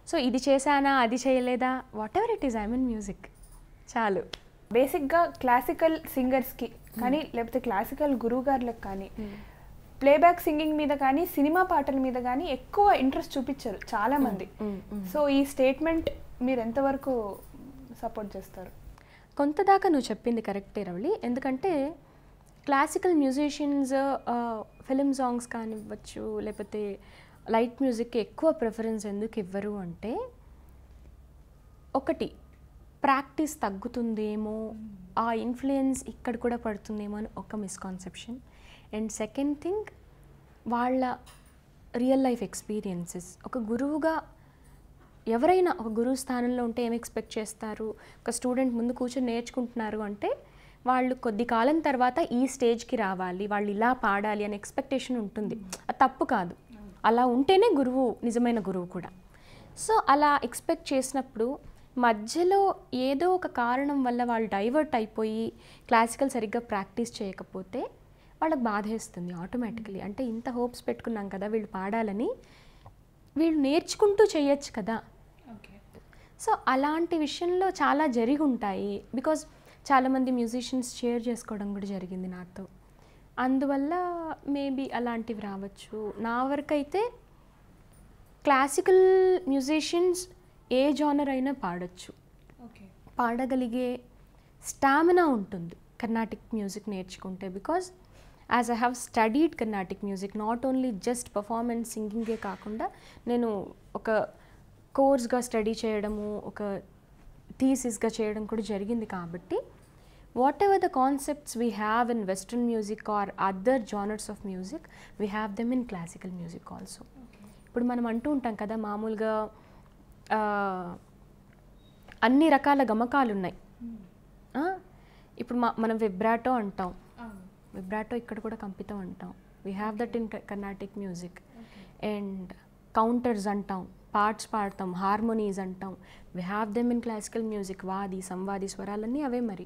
S2: So ఇది చేశానా, అది చేయలేదా, what ever it is, I'm in music చాలు.
S1: బేసిక్గా classical సింగర్స్కి కానీ లేకపోతే క్లాసికల్ గురువుగారులకు కానీ ప్లేబ్యాక్ సింగింగ్ మీద కానీ సినిమా పాటల మీద కానీ ఎక్కువ ఇంట్రెస్ట్ చూపించారు చాలామంది. సో ఈ స్టేట్మెంట్ మీరు ఎంతవరకు సపోర్ట్ చేస్తారు?
S2: కొంత దాకా నువ్వు చెప్పింది కరెక్టే రవళి. ఎందుకంటే క్లాసికల్ మ్యూజిషియన్స్ ఫిలిం సాంగ్స్ కానివ్వచ్చు లేకపోతే లైట్ మ్యూజిక్కి ఎక్కువ ప్రిఫరెన్స్ ఎందుకు ఇవ్వరు అంటే, ఒకటి ప్రాక్టీస్ తగ్గుతుందేమో, ఆ ఇన్ఫ్లుయెన్స్ ఇక్కడ కూడా పడుతుందేమో అని ఒక మిస్కాన్సెప్షన్. అండ్ సెకండ్ థింగ్, వాళ్ళ రియల్ లైఫ్ ఎక్స్పీరియన్సెస్. ఒక గురువుగా ఎవరైనా ఒక గురువు స్థానంలో ఉంటే ఏం ఎక్స్పెక్ట్ చేస్తారు? ఒక స్టూడెంట్ ముందు కూర్చొని నేర్చుకుంటున్నారు అంటే వాళ్ళు కొద్ది కాలం తర్వాత ఈ స్టేజ్కి రావాలి, వాళ్ళు ఇలా పాడాలి అనే ఎక్స్పెక్టేషన్ ఉంటుంది. అది తప్పు కాదు, అలా ఉంటేనే గురువు నిజమైన గురువు కూడా. సో అలా ఎక్స్పెక్ట్ చేసినప్పుడు మధ్యలో ఏదో ఒక కారణం వల్ల వాళ్ళు డైవర్ట్ అయిపోయి క్లాసికల్ సరిగ్గా ప్రాక్టీస్ చేయకపోతే వాళ్ళకి బాధేస్తుంది ఆటోమేటికలీ. అంటే ఇంత హోప్స్ పెట్టుకున్నాం కదా వీళ్ళు పాడాలని, వీళ్ళు నేర్చుకుంటూ చేయొచ్చు కదా. సో అలాంటి విషయంలో చాలా జరిగి ఉంటాయి. బికాజ్ చాలామంది మ్యూజిషియన్స్ షేర్ చేసుకోవడం కూడా జరిగింది నాతో. అందువల్ల మేబీ అలాంటివి రావచ్చు. నా వరకు అయితే క్లాసికల్ మ్యూజిషియన్స్ ఏ జానర్ అయినా పాడొచ్చు, పాడగలిగే స్టామినా ఉంటుంది కర్ణాటిక్ మ్యూజిక్ నేర్చుకుంటే. Because as I have studied Carnatic music, not only just performance సింగింగే కాకుండా నేను ఒక కోర్స్గా స్టడీ చేయడము, ఒక థీసిస్గా చేయడం కూడా జరిగింది. కాబట్టి what ever the concepts we have in western music or other genres of music, we have them in classical music also. ఇప్పుడు మనం అంటూ ఉంటాం కదా మామూలుగా అన్ని రకాల గమకాలు ఉన్నాయి. ఇప్పుడు మనం విబ్రాటో అంటాం, విబ్రాటో ఇక్కడ కూడా కంపితం అంటాం. We have that in Carnatic music. And counters అంటాం, పార్ట్స్ పాడతాం, హార్మోనీస్ అంటాం. We have them in classical music. వాది సంవాది స్వరాలన్నీ అవే మరి.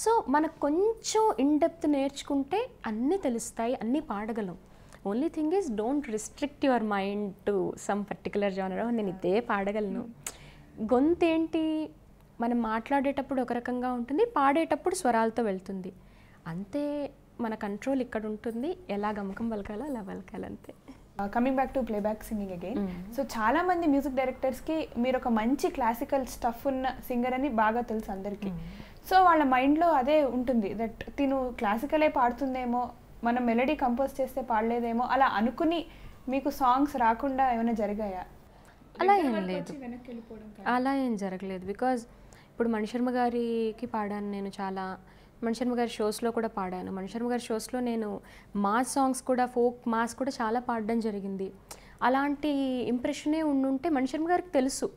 S2: సో మనకు కొంచెం ఇన్ డెప్త్ నేర్చుకుంటే అన్నీ తెలుస్తాయి, అన్నీ పాడగలం. Only thing is don't restrict your mind to some particular genre. నేను ఇదే పాడగలను. గొంతేంటి, మనం మాట్లాడేటప్పుడు ఒక రకంగా ఉంటుంది, పాడేటప్పుడు స్వరాలతో వెళ్తుంది అంతే. మన కంట్రోల్ ఇక్కడ ఉంటుంది, ఎలా గమకం పలకాలో అలా పలకాలంతే.
S1: Coming back to playback singing again. So చాలా మంది మ్యూజిక్ డైరెక్టర్స్కి మీరు ఒక మంచి క్లాసికల్ స్టఫ్ ఉన్న సింగర్ అని బాగా తెలుసు అందరికీ. సో వాళ్ళ మైండ్లో అదే ఉంటుంది, దట్ తిను క్లాసికలే పాడుతుందేమో, మనం మెలడీ కంపోజ్ చేస్తే పాడలేదేమో అలా అనుకుని మీకు సాంగ్స్ రాకుండా ఏమైనా జరిగాయా?
S2: అలా ఏం లేదు, అలా ఏం జరగలేదు. బికాజ్ ఇప్పుడు మణిశర్మ గారికి పాడాను నేను, చాలా మణిశర్మ గారి షోస్లో కూడా పాడాను. మణిశర్మ గారి షోస్లో నేను మాస్ సాంగ్స్ కూడా, ఫోక్ మాస్ కూడా చాలా పాడడం జరిగింది. అలాంటి ఇంప్రెషనే ఉండుంటే మణిశర్మ గారికి తెలుసు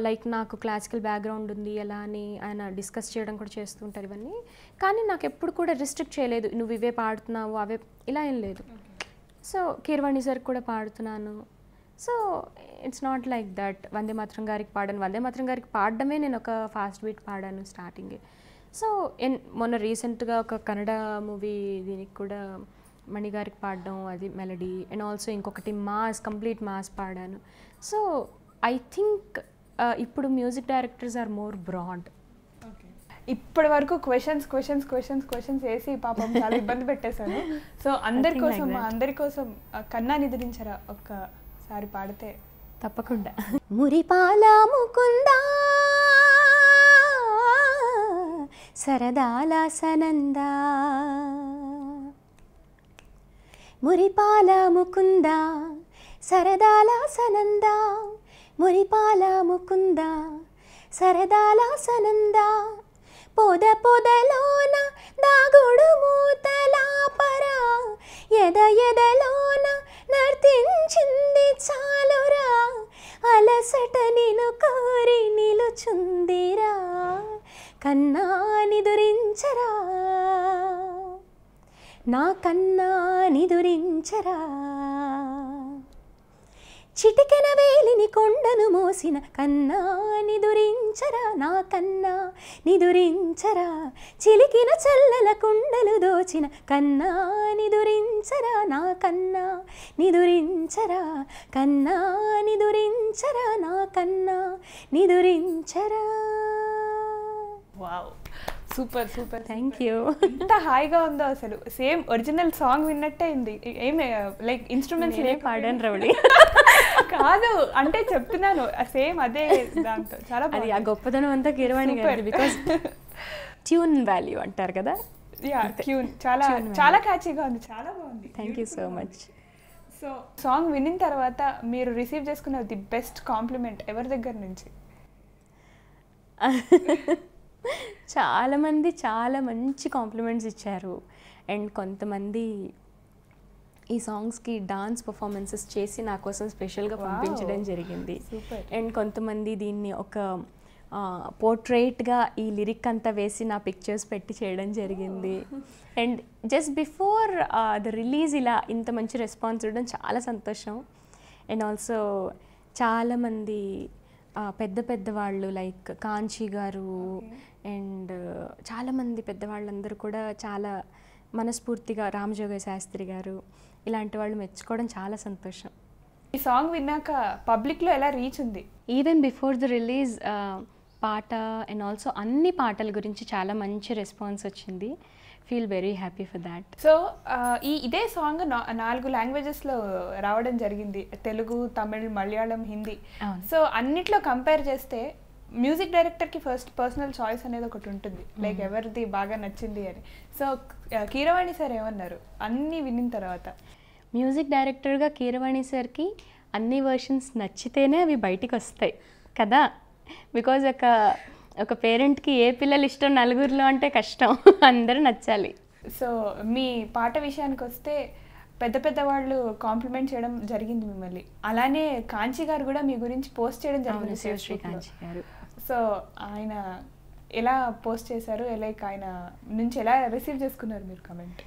S2: లైక్ నాకు క్లాసికల్ బ్యాక్గ్రౌండ్ ఉంది ఎలా అని ఆయన డిస్కస్ చేయడం కూడా చేస్తుంటారు ఇవన్నీ. కానీ నాకు ఎప్పుడు కూడా రిస్ట్రిక్ట్ చేయలేదు, నువ్వు ఇవే పాడుతున్నావు అవే, ఇలా ఏం లేదు. సో కీరవాణి సార్ కూడా పాడుతున్నాను. So it's not like that Vande Mataram గారికి పాడాను. వందే మాతరం గారికి పాడడమే నేను ఒక ఫాస్ట్ బీట్ పాడాను స్టార్టింగే. సో మొన్న రీసెంట్గా ఒక కన్నడ మూవీ దీనికి కూడా మణి గారికి పాడడం, అది మెలడీ. అండ్ ఆల్సో ఇంకొకటి మాస్, కంప్లీట్ మాస్ పాడాను. సో ఐ థింక్ ఇప్పుడు music directors are more broad.
S1: ఇప్పటి వరకు క్వశ్చన్స్ వేసి పాపం చాలా ఇబ్బంది పెట్టేశాను. సో అందరి కోసం కన్నా నిద్రించరా ఒక్కసారి పాడితే?
S2: తప్పకుండా. మురిపాల ముకుందా సరదాల సనందా మురిపాల ముకుంద సరదాల సనందా మురిపాల ముకుంద సరదాల సనందా పొద పొదలోన దాగుడు మూతలాపరా ఎద ఎదలోన నర్తించింది చాలురా అలసట నిను కోరి నిలుచుందిరా కన్నా నిదురించరా నా కన్నా నిదురించరా చిటికెన వేలిని కొండను మోసిన కన్నా నిదురించరా నా కన్నా నిదురించరా చిలికిన చల్లల కుండలు దోచిన కన్నా నిదురించరా నా కన్నా నిదురించరా కన్నా నిదురించరా నా కన్నా నిదురించరా.
S1: Wow, super super.
S2: Thank you.
S1: ఎంత హాయిగా ఉందో అసలు, సేమ్ ఒరిజినల్ సాంగ్ విన్నట్టే ఉంది. ఏమి లైక్ ఇన్స్ట్రుమెంట్స్
S2: పాడాను రౌడీ
S1: కాదు అంటే చెప్తున్నాను, సేమ్ అదే దాంతో చాలా
S2: అది ఆ గొప్పదనం అంతా కీరవాణి గారిది. బికాజ్ ట్యూన్ వాల్యూ అంటారు కదా.
S1: యా, ట్యూన్ చాలా చాలా క్యాచీగా ఉంది, చాలా బాగుంది.
S2: Thank you so much.
S1: So song వినిన తర్వాత మీరు రిసీవ్ చేసుకున్న ది బెస్ట్ కాంప్లిమెంట్ ఎవరి దగ్గర నుంచి?
S2: చాలామంది చాలా మంచి కాంప్లిమెంట్స్ ఇచ్చారు. అండ్ కొంతమంది ఈ సాంగ్స్కి డాన్స్ పర్ఫార్మెన్సెస్ చేసి నా కోసం స్పెషల్గా పంపించడం జరిగింది. అండ్ కొంతమంది దీన్ని ఒక పోర్ట్రేట్గా ఈ లిరిక్ అంతా వేసి నా పిక్చర్స్ పెట్టి చేయడం జరిగింది. And just before the release ఇలా ఇంత మంచి రెస్పాన్స్ ఇవ్వడం చాలా సంతోషం. అండ్ ఆల్సో చాలామంది పెద్ద పెద్దవాళ్ళు లైక్ కాంచీ గారు అండ్ చాలామంది పెద్దవాళ్ళందరూ కూడా చాలా మనస్ఫూర్తిగా, రామజోగయ్య శాస్త్రి గారు ఇలాంటి వాళ్ళు మెచ్చుకోవడం చాలా సంతోషం.
S1: ఈ సాంగ్ విన్నాక పబ్లిక్లో ఎలా రీచ్ ఉంది?
S2: ఈవెన్ బిఫోర్ ద రిలీజ్ పాట అండ్ ఆల్సో అన్ని పాటల గురించి చాలా మంచి రెస్పాన్స్ వచ్చింది. Feel very happy for that.
S1: So ఇదే సాంగ్ 4 లాంగ్వేజెస్లో రావడం జరిగింది, తెలుగు, తమిళ్, మలయాళం, హిందీ. సో అన్నిట్లో కంపేర్ చేస్తే మ్యూజిక్ డైరెక్టర్కి ఫస్ట్ పర్సనల్ చాయిస్ అనేది ఒకటి ఉంటుంది, లైక్ ఎవరిది బాగా నచ్చింది అని. సో కీరవాణి సార్ ఏమన్నారు అన్నీ విన్న తర్వాత?
S2: మ్యూజిక్ డైరెక్టర్గా కీరవాణి సార్కి అన్ని వర్షన్స్ నచ్చితేనే అవి బయటికి వస్తాయి కదా. బికాజ్ ఒక పేరెంట్కి ఏ పిల్లలు ఇష్టం నలుగురిలో అంటే కష్టం, అందరూ నచ్చాలి.
S1: సో మీ పాట విషయానికి వస్తే పెద్ద పెద్ద వాళ్ళు కాంప్లిమెంట్ చేయడం జరిగింది మిమ్మల్ని, అలానే కాంచీ గారు కూడా మీ గురించి పోస్ట్ చేయడం జరిగింది,
S2: శ్రీ కాంచీ గారు.
S1: సో ఆయన ఎలా పోస్ట్ చేశారు, లైక్ ఆయన నుంచి ఎలా రిసీవ్ చేసుకున్నారు మీరు కమెంట్?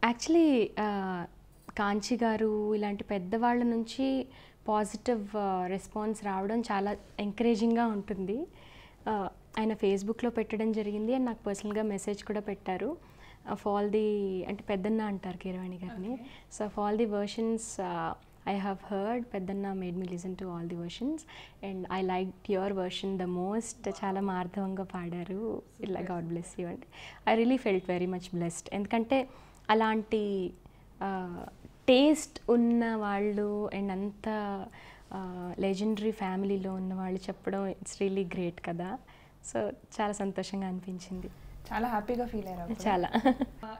S2: యాక్చువల్లీ కాంచీ గారు ఇలాంటి పెద్దవాళ్ళ నుంచి పాజిటివ్ రెస్పాన్స్ రావడం చాలా ఎంకరేజింగ్గా ఉంటుంది. ఆయన ఫేస్బుక్లో పెట్టడం జరిగింది అండ్ నాకు పర్సనల్గా మెసేజ్ కూడా పెట్టారు. ఫాల్ ది అంటే పెద్దన్న అంటారు కీరవాణి గారిని. So fall the versions I have heard, Pedanna made me listen to all the versions and I liked your version the most. Chala marthavanga paadaru. Illa God bless you. And I really felt very much blessed. Endukante alanti taste unna vallu and anta legendary family lo unna vallu cheppడం it's really great kada. So chala santoshanga అనిపించింది,
S1: చాలా హ్యాపీగా feel అయ్యారు.
S2: చాలా.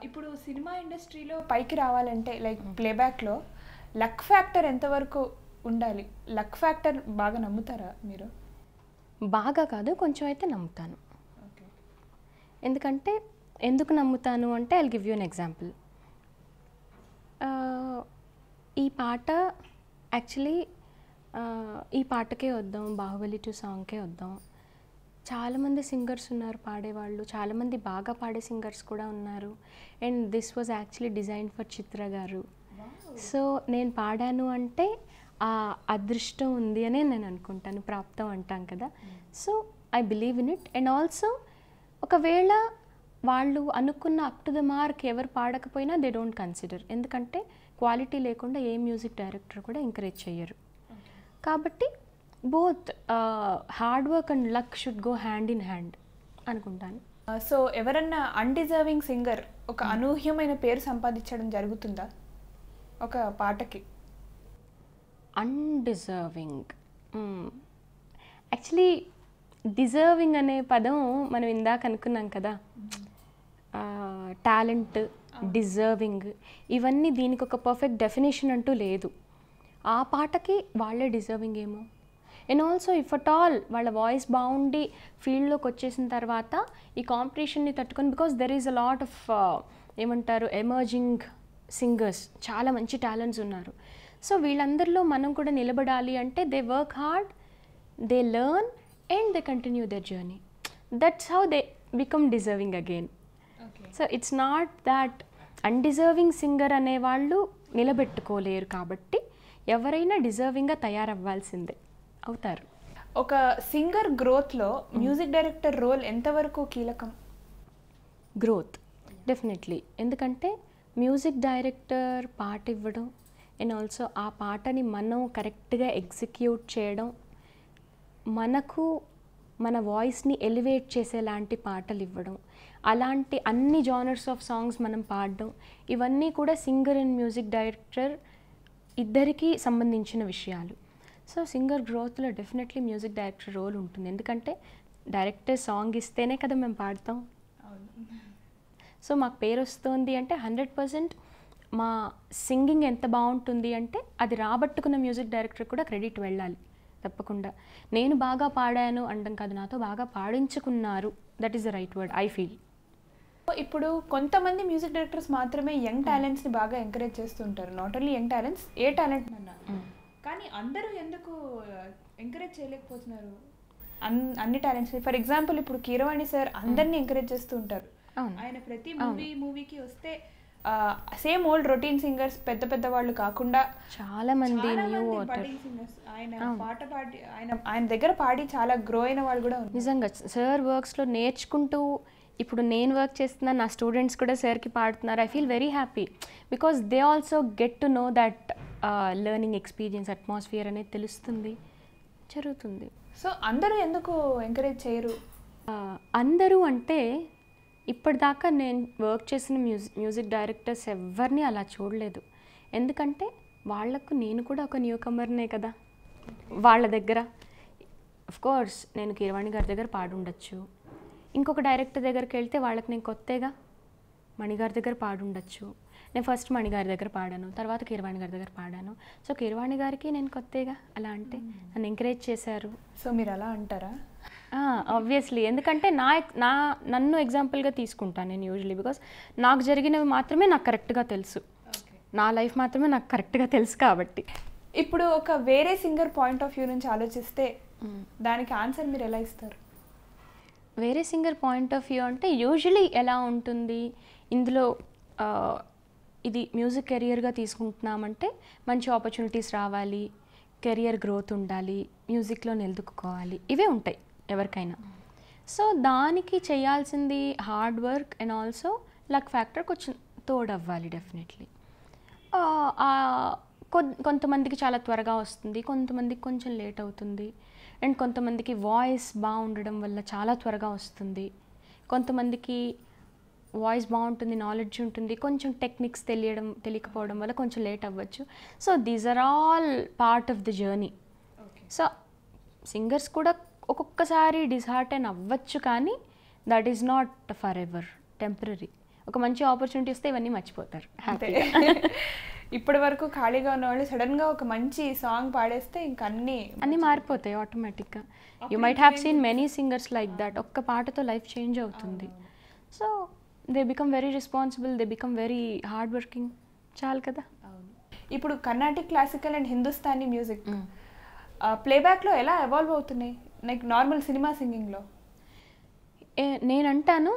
S1: ఇప్పుడు cinema ఇండస్ట్రీలో పైకి రావాలంటే like ప్లేబ్యాక్లో luck factor ఎంతవరకు ఉండాలి? లక్ ఫ్యాక్టర్ బాగా నమ్ముతారా మీరు?
S2: బాగా కాదు, కొంచెం అయితే నమ్ముతాను. ఎందుకంటే ఎందుకు నమ్ముతాను అంటే I'll give you an example. ఈ పాట యాక్చువల్లీ ఈ పాటకే వద్దాం, బాహుబలి 2 సాంగ్కే వద్దాం. చాలామంది సింగర్స్ ఉన్నారు పాడేవాళ్ళు, చాలామంది బాగా పాడే సింగర్స్ కూడా ఉన్నారు. And this was actually design for Chitra గారు. సో నేను పాడాను అంటే ఆ అదృష్టం ఉంది అని నేను అనుకుంటాను, ప్రాప్తం అంటాం కదా. So I believe in it. And also ఒకవేళ వాళ్ళు అనుకున్న అప్ టు ద మార్క్ ఎవరు పాడకపోయినా దే డోంట్ కన్సిడర్, ఎందుకంటే క్వాలిటీ లేకుండా ఏ మ్యూజిక్ డైరెక్టర్ కూడా ఎంకరేజ్ చేయరు. కాబట్టి both hard work and luck should go hand in hand అనుకుంటాను.
S1: సో ఎవరన్నా అన్డిజర్వింగ్ సింగర్ ఒక అనూహ్యమైన పేరు సంపాదించడం జరుగుతుందా ఒక పాటకి?
S2: అన్డిజర్వింగ్ యాక్చువల్లీ డిజర్వింగ్ అనే పదం మనం ఇందాక అనుకున్నాం కదా, టాలెంట్, డిజర్వింగ్, ఇవన్నీ దీనికి ఒక పర్ఫెక్ట్ డెఫినేషన్ అంటూ లేదు. ఆ పాటకి వాళ్ళే డిజర్వింగ్ ఏమో. And also if at all వాళ్ళ వాయిస్ బాగుండి ఫీల్డ్లోకి వచ్చేసిన తర్వాత ఈ కాంపిటీషన్ని తట్టుకొని, because there is a lot of ఏమంటారు ఎమర్జింగ్ సింగర్స్, చాలా మంచి టాలెంట్స్ ఉన్నారు. సో వీళ్ళందరిలో మనం కూడా నిలబడాలి అంటే they work hard, they learn and they continue their journey. That's how they become deserving again. So it's not that undeserving singer అనేవాళ్ళు నిలబెట్టుకోలేరు, కాబట్టి ఎవరైనా డిజర్వింగ్గా తయారవ్వాల్సిందే, అవుతారు.
S1: ఒక సింగర్ గ్రోత్లో మ్యూజిక్ డైరెక్టర్ రోల్ ఎంతవరకు కీలకం?
S2: Growth definitely. ఎందుకంటే మ్యూజిక్ డైరెక్టర్ పాట ఇవ్వడం అండ్ ఆల్సో ఆ పాటని మనం కరెక్ట్గా ఎగ్జిక్యూట్ చేయడం, మనకు మన వాయిస్ని ఎలివేట్ చేసేలాంటి పాటలు ఇవ్వడం, అలాంటి అన్ని జానర్స్ ఆఫ్ సాంగ్స్ మనం పాడడం, ఇవన్నీ కూడా సింగర్ అండ్ మ్యూజిక్ డైరెక్టర్ ఇద్దరికీ సంబంధించిన విషయాలు. సో సింగర్ గ్రోత్లో డెఫినెట్లీ మ్యూజిక్ డైరెక్టర్ రోల్ ఉంటుంది. ఎందుకంటే డైరెక్టర్ సాంగ్ ఇస్తేనే కదా మేము పాడతాం. సో మాకు పేరు వస్తుంది అంటే 100% మా సింగింగ్ ఎంత బాగుంటుంది అంటే అది రాబట్టుకున్న మ్యూజిక్ డైరెక్టర్ కూడా క్రెడిట్ వెళ్ళాలి తప్పకుండా. నేను బాగా పాడాను అనడం కాదు, నాతో బాగా పాడించుకున్నారు, that is the right word I feel.
S1: ఇప్పుడు కొంతమంది మ్యూజిక్ డైరెక్టర్స్ మాత్రమే యంగ్ టాలెంట్స్ని బాగా ఎంకరేజ్ చేస్తుంటారు. నాట్ ఓన్లీ యంగ్ టాలెంట్స్, ఏ టాలెంట్ అన్నా. కానీ అందరూ ఎందుకు ఎంకరేజ్ చేయలేకపోతున్నారు అన్ని టాలెంట్స్ని? ఫర్ ఎగ్జాంపుల్ ఇప్పుడు కీరవాణి సార్ అందరినీ ఎంకరేజ్ చేస్తూ ఉంటారు. ఆయన ప్రతి మూవీకి వస్తే సేమ్ ఓల్డ్ రొటీన్ సింగర్స్, పెద్ద పెద్ద వాళ్ళు కాకుండా
S2: చాలా మంది
S1: సింగర్స్ ఆయన పాట పాడి ఆయన దగ్గర పాడి చాలా గ్రో అయిన వాళ్ళు కూడా ఉన్నారు.
S2: నిజంగా సార్ వర్క్స్లో నేర్చుకుంటూ ఇప్పుడు నేను వర్క్ చేస్తున్నా, నా స్టూడెంట్స్ కూడా సార్కి పాడుతున్నారు. I feel very happy because they also get to know that learning experience atmosphere అనేది తెలుస్తుంది, జరుగుతుంది.
S1: సో అందరూ ఎందుకు ఎంకరేజ్ చేయరు?
S2: అందరూ అంటే ఇప్పటిదాకా నేను వర్క్ చేసిన మ్యూజిక్ డైరెక్టర్స్ ఎవరిని అలా చూడలేదు. ఎందుకంటే వాళ్లకు నేను కూడా ఒక న్యూ కమర్నే కదా. వాళ్ళ దగ్గర కోర్స్ నేను కీరవాణి గారి దగ్గర పాడుండొచ్చు, ఇంకొక డైరెక్టర్ దగ్గరికి వెళ్తే వాళ్ళకి నేను కొత్తగా మణిగారి దగ్గర పాడుండొచ్చు. నేను ఫస్ట్ మణిగారి దగ్గర పాడాను, తర్వాత కీరవాణి గారి దగ్గర పాడాను. సో కీరవాణి గారికి నేను కొత్తగా అలా అంటే నన్ను ఎంకరేజ్ చేశారు.
S1: సో మీరు అలా అంటారా?
S2: ఆబ్వియస్లీ, ఎందుకంటే నన్ను ఎగ్జాంపుల్గా తీసుకుంటాను నేను యూజువలీ, బికాస్ నాకు జరిగినవి మాత్రమే నాకు కరెక్ట్గా తెలుసు, నా లైఫ్ మాత్రమే నాకు కరెక్ట్గా తెలుసు కాబట్టి.
S1: ఇప్పుడు ఒక వేరే సింగర్ పాయింట్ ఆఫ్ వ్యూ నుంచి ఆలోచిస్తే దానికి ఆన్సర్ మీరు ఎలా ఇస్తారు?
S2: వేరే సింగర్ పాయింట్ ఆఫ్ వ్యూ అంటే యూజువలీ ఎలా ఉంటుంది, ఇందులో ఇది మ్యూజిక్ కెరియర్గా తీసుకుంటున్నామంటే మంచి ఆపర్చునిటీస్ రావాలి, కెరియర్ గ్రోత్ ఉండాలి, మ్యూజిక్లో నిలదొక్కుకోవాలి, ఇవే ఉంటాయి ఎవరికైనా. సో దానికి చేయాల్సింది hard work and also luck factor కొంచెం తోడవ్వాలి డెఫినెట్లీ. కొంతమందికి చాలా త్వరగా వస్తుంది, కొంతమందికి కొంచెం లేట్ అవుతుంది, అండ్ కొంతమందికి వాయిస్ బాగుండడం వల్ల చాలా త్వరగా వస్తుంది, కొంతమందికి వాయిస్ బాగుంటుంది, నాలెడ్జ్ ఉంటుంది, కొంచెం టెక్నిక్స్ తెలియకపోవడం వల్ల కొంచెం లేట్ అవ్వచ్చు. So these are all part of the journey. So singers కూడా ఒక్కొక్కసారి డిస్హార్టెన్ అవ్వచ్చు, కానీ that is not forever, temporary. ఒక మంచి ఆపర్చునిటీ వస్తే ఇవన్నీ మర్చిపోతారు హ్యాపీగా.
S1: ఇప్పటి వరకు ఖాళీగా ఉన్న వాళ్ళు సడన్గా ఒక మంచి సాంగ్ పాడేస్తే ఇంకా అన్నీ
S2: మారిపోతాయి ఆటోమేటిక్గా. You might have seen many singers like that. ఒక్క పాటతో లైఫ్ చేంజ్ అవుతుంది. So they become very responsible, they become very hard working, చాలు కదా.
S1: ఇప్పుడు Carnatic, classical and Hindustani music ప్లేబ్యాక్లో ఎలా ఎవాల్వ్ అవుతున్నాయి లైక్ నార్మల్ సినిమా సింగింగ్లో?
S2: నేనంటాను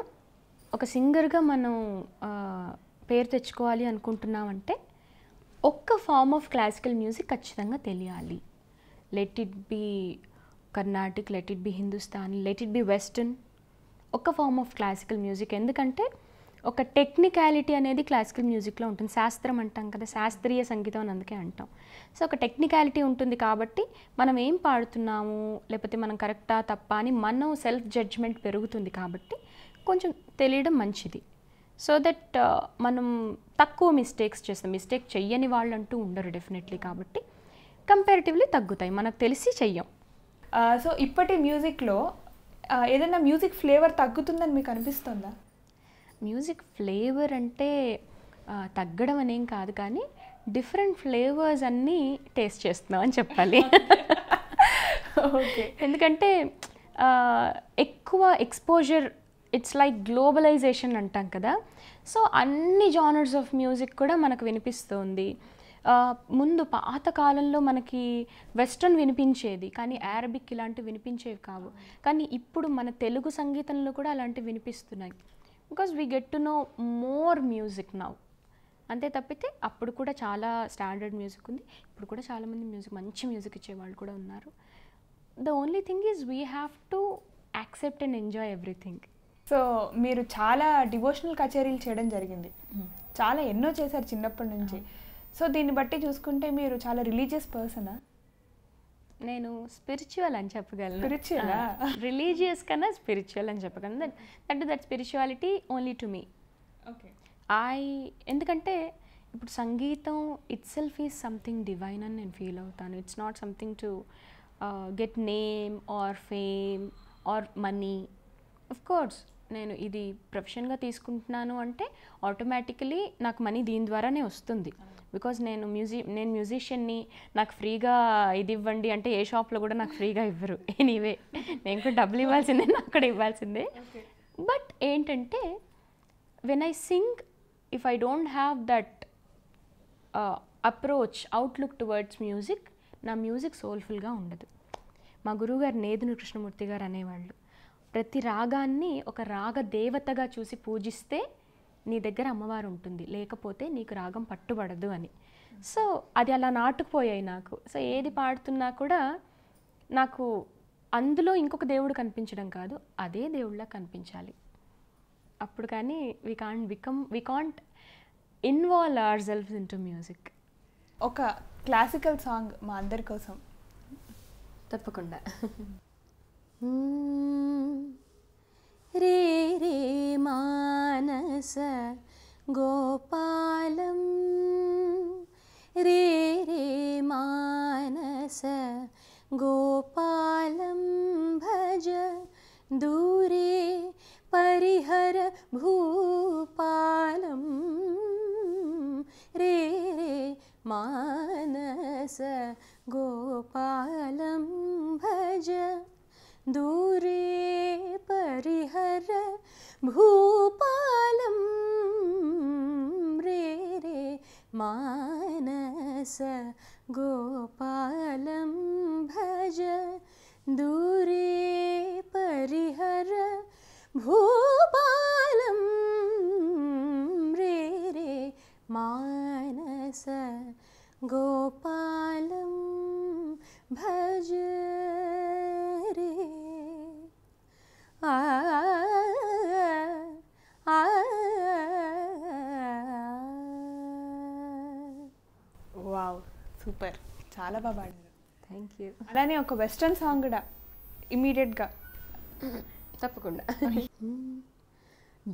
S2: ఒక సింగర్గా మనం పేరు తెచ్చుకోవాలి అనుకుంటున్నామంటే ఒక్క ఫార్మ్ ఆఫ్ క్లాసికల్ మ్యూజిక్ ఖచ్చితంగా తెలియాలి. Let it be Carnatic, let it be Hindustani, let it be western, ఒక ఫార్మ్ ఆఫ్ క్లాసికల్ మ్యూజిక్. ఎందుకంటే ఒక టెక్నికాలిటీ అనేది క్లాసికల్ మ్యూజిక్లో ఉంటుంది. శాస్త్రం అంటాం కదా, శాస్త్రీయ సంగీతం అని అందుకే అంటాం. సో ఒక టెక్నికాలిటీ ఉంటుంది కాబట్టి మనం ఏం పాడుతున్నాము, లేకపోతే మనం కరెక్టా తప్ప అని మనం సెల్ఫ్ జడ్జ్మెంట్ పెరుగుతుంది. కాబట్టి కొంచెం తెలియడం మంచిది. సో దట్ మనం తక్కువ మిస్టేక్స్ చేస్తాం. మిస్టేక్ చెయ్యని వాళ్ళు అంటూ ఉండరు డెఫినెట్లీ. కాబట్టి కంపారిటివ్లీ తగ్గుతాయి, మనకు తెలిసి చెయ్యం.
S1: సో ఇప్పటి మ్యూజిక్లో ఏదైనా మ్యూజిక్ ఫ్లేవర్ తగ్గుతుందని మీకు అనిపిస్తుందా?
S2: మ్యూజిక్ ఫ్లేవర్ అంటే తగ్గడం అనేం కాదు, కానీ డిఫరెంట్ ఫ్లేవర్స్ అన్నీ టేస్ట్ చేస్తున్నాం అని చెప్పాలి.
S1: ఓకే.
S2: ఎందుకంటే ఎక్కువ ఎక్స్పోజర్, ఇట్స్ లైక్ గ్లోబలైజేషన్ అంటాం కదా. సో అన్ని జానర్స్ ఆఫ్ మ్యూజిక్ కూడా మనకు వినిపిస్తుంది. ముందు పాత కాలంలో మనకి వెస్ట్రన్ వినిపించేది, కానీ అరబిక్ ఇలాంటివి వినిపించేవి కావు. కానీ ఇప్పుడు మన తెలుగు సంగీతంలో కూడా అలాంటివి వినిపిస్తున్నాయి. Because we get to know more music now. అంతే తప్పితే అప్పుడు కూడా చాలా స్టాండర్డ్ మ్యూజిక్ ఉంది, ఇప్పుడు కూడా చాలామంది మంచి మ్యూజిక్ ఇచ్చేవాళ్ళు కూడా ఉన్నారు. The only thing is we have to accept and enjoy everything.
S1: So మీరు చాలా డివోషనల్ కచేరీలు చేయడం జరిగింది, చాలా ఎన్నో చేశారు చిన్నప్పటి నుంచి. సో దీన్ని బట్టి చూసుకుంటే మీరు చాలా రిలీజియస్ పర్సనా?
S2: నేను స్పిరిచువల్ అని చెప్పగలను.
S1: స్పిరిచువలా?
S2: రిలీజియస్ కన్నా స్పిరిచువల్ అని చెప్పగలను. That spirituality only to me.
S1: Okay.
S2: ఎందుకంటే ఇప్పుడు సంగీతం itself is something divine అని నేను ఫీల్ అవుతాను. It's not something to get name or fame or money. Of course నేను ఇది ప్రొఫెషన్గా తీసుకుంటున్నాను అంటే ఆటోమేటికలీ నాకు మనీ దీని ద్వారానే వస్తుంది. బికాజ్ నేను మ్యూజిషియన్ని, నాకు ఫ్రీగా ఇది ఇవ్వండి అంటే ఏ షాప్లో కూడా నాకు ఫ్రీగా ఇవ్వరు. ఎనీవే నేను కూడా డబ్బులు ఇవ్వాల్సిందే, నాకు కూడా ఇవ్వాల్సిందే. బట్ ఏంటంటే when I sing, if I don't have that approach, outlook towards music, నా మ్యూజిక్ సోల్ఫుల్గా ఉండదు. మా గురువుగారు నేదును కృష్ణమూర్తి గారు అనేవాళ్ళు, ప్రతి రాగాన్ని ఒక రాగ దేవతగా చూసి పూజిస్తే నీ దగ్గర అమ్మవారు ఉంటుంది, లేకపోతే నీకు రాగం పట్టుబడదు అని. సో అది అలా నాటుకుపోయాయి నాకు. సో ఏది పాడుతున్నా కూడా నాకు అందులో ఇంకొక దేవుడు కనిపించడం కాదు, అదే దేవుళ్ళ కనిపించాలి. అప్పుడు కానీ we can't involve ourselves into music.
S1: ఒక క్లాసికల్ సాంగ్ మా అందరి కోసం.
S2: తప్పకుండా. రే రే మానస గోపాలం, రే రే మానస గోపాలం భజ దూరే పరిహర భూపాలం, రే రే మానస గోపాలం భజ దూరే పరిహర భూపాలం, రే రే మానస గోపాలం భజ దూరే పరిహర భూపాలం, రే రే మానస గోపాలం భజ రే.
S1: వావ్, సూపర్, చాలా బాగా పాడారు.
S2: Thank you.
S1: అలానే ఒక వెస్ట్రన్ సాంగ్ కూడా ఇమీడియట్గా.
S2: తప్పకుండా.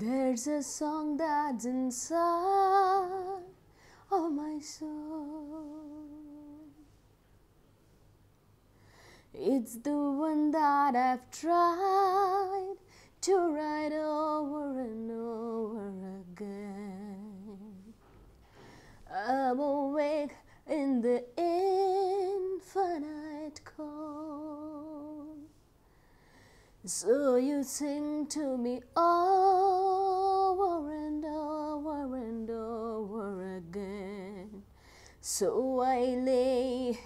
S2: There's a song that's inside of my soul. It's the one that I've tried to write over and over again. I'm awake in the infinite cold. So you sing to me over and over and over again. So I lay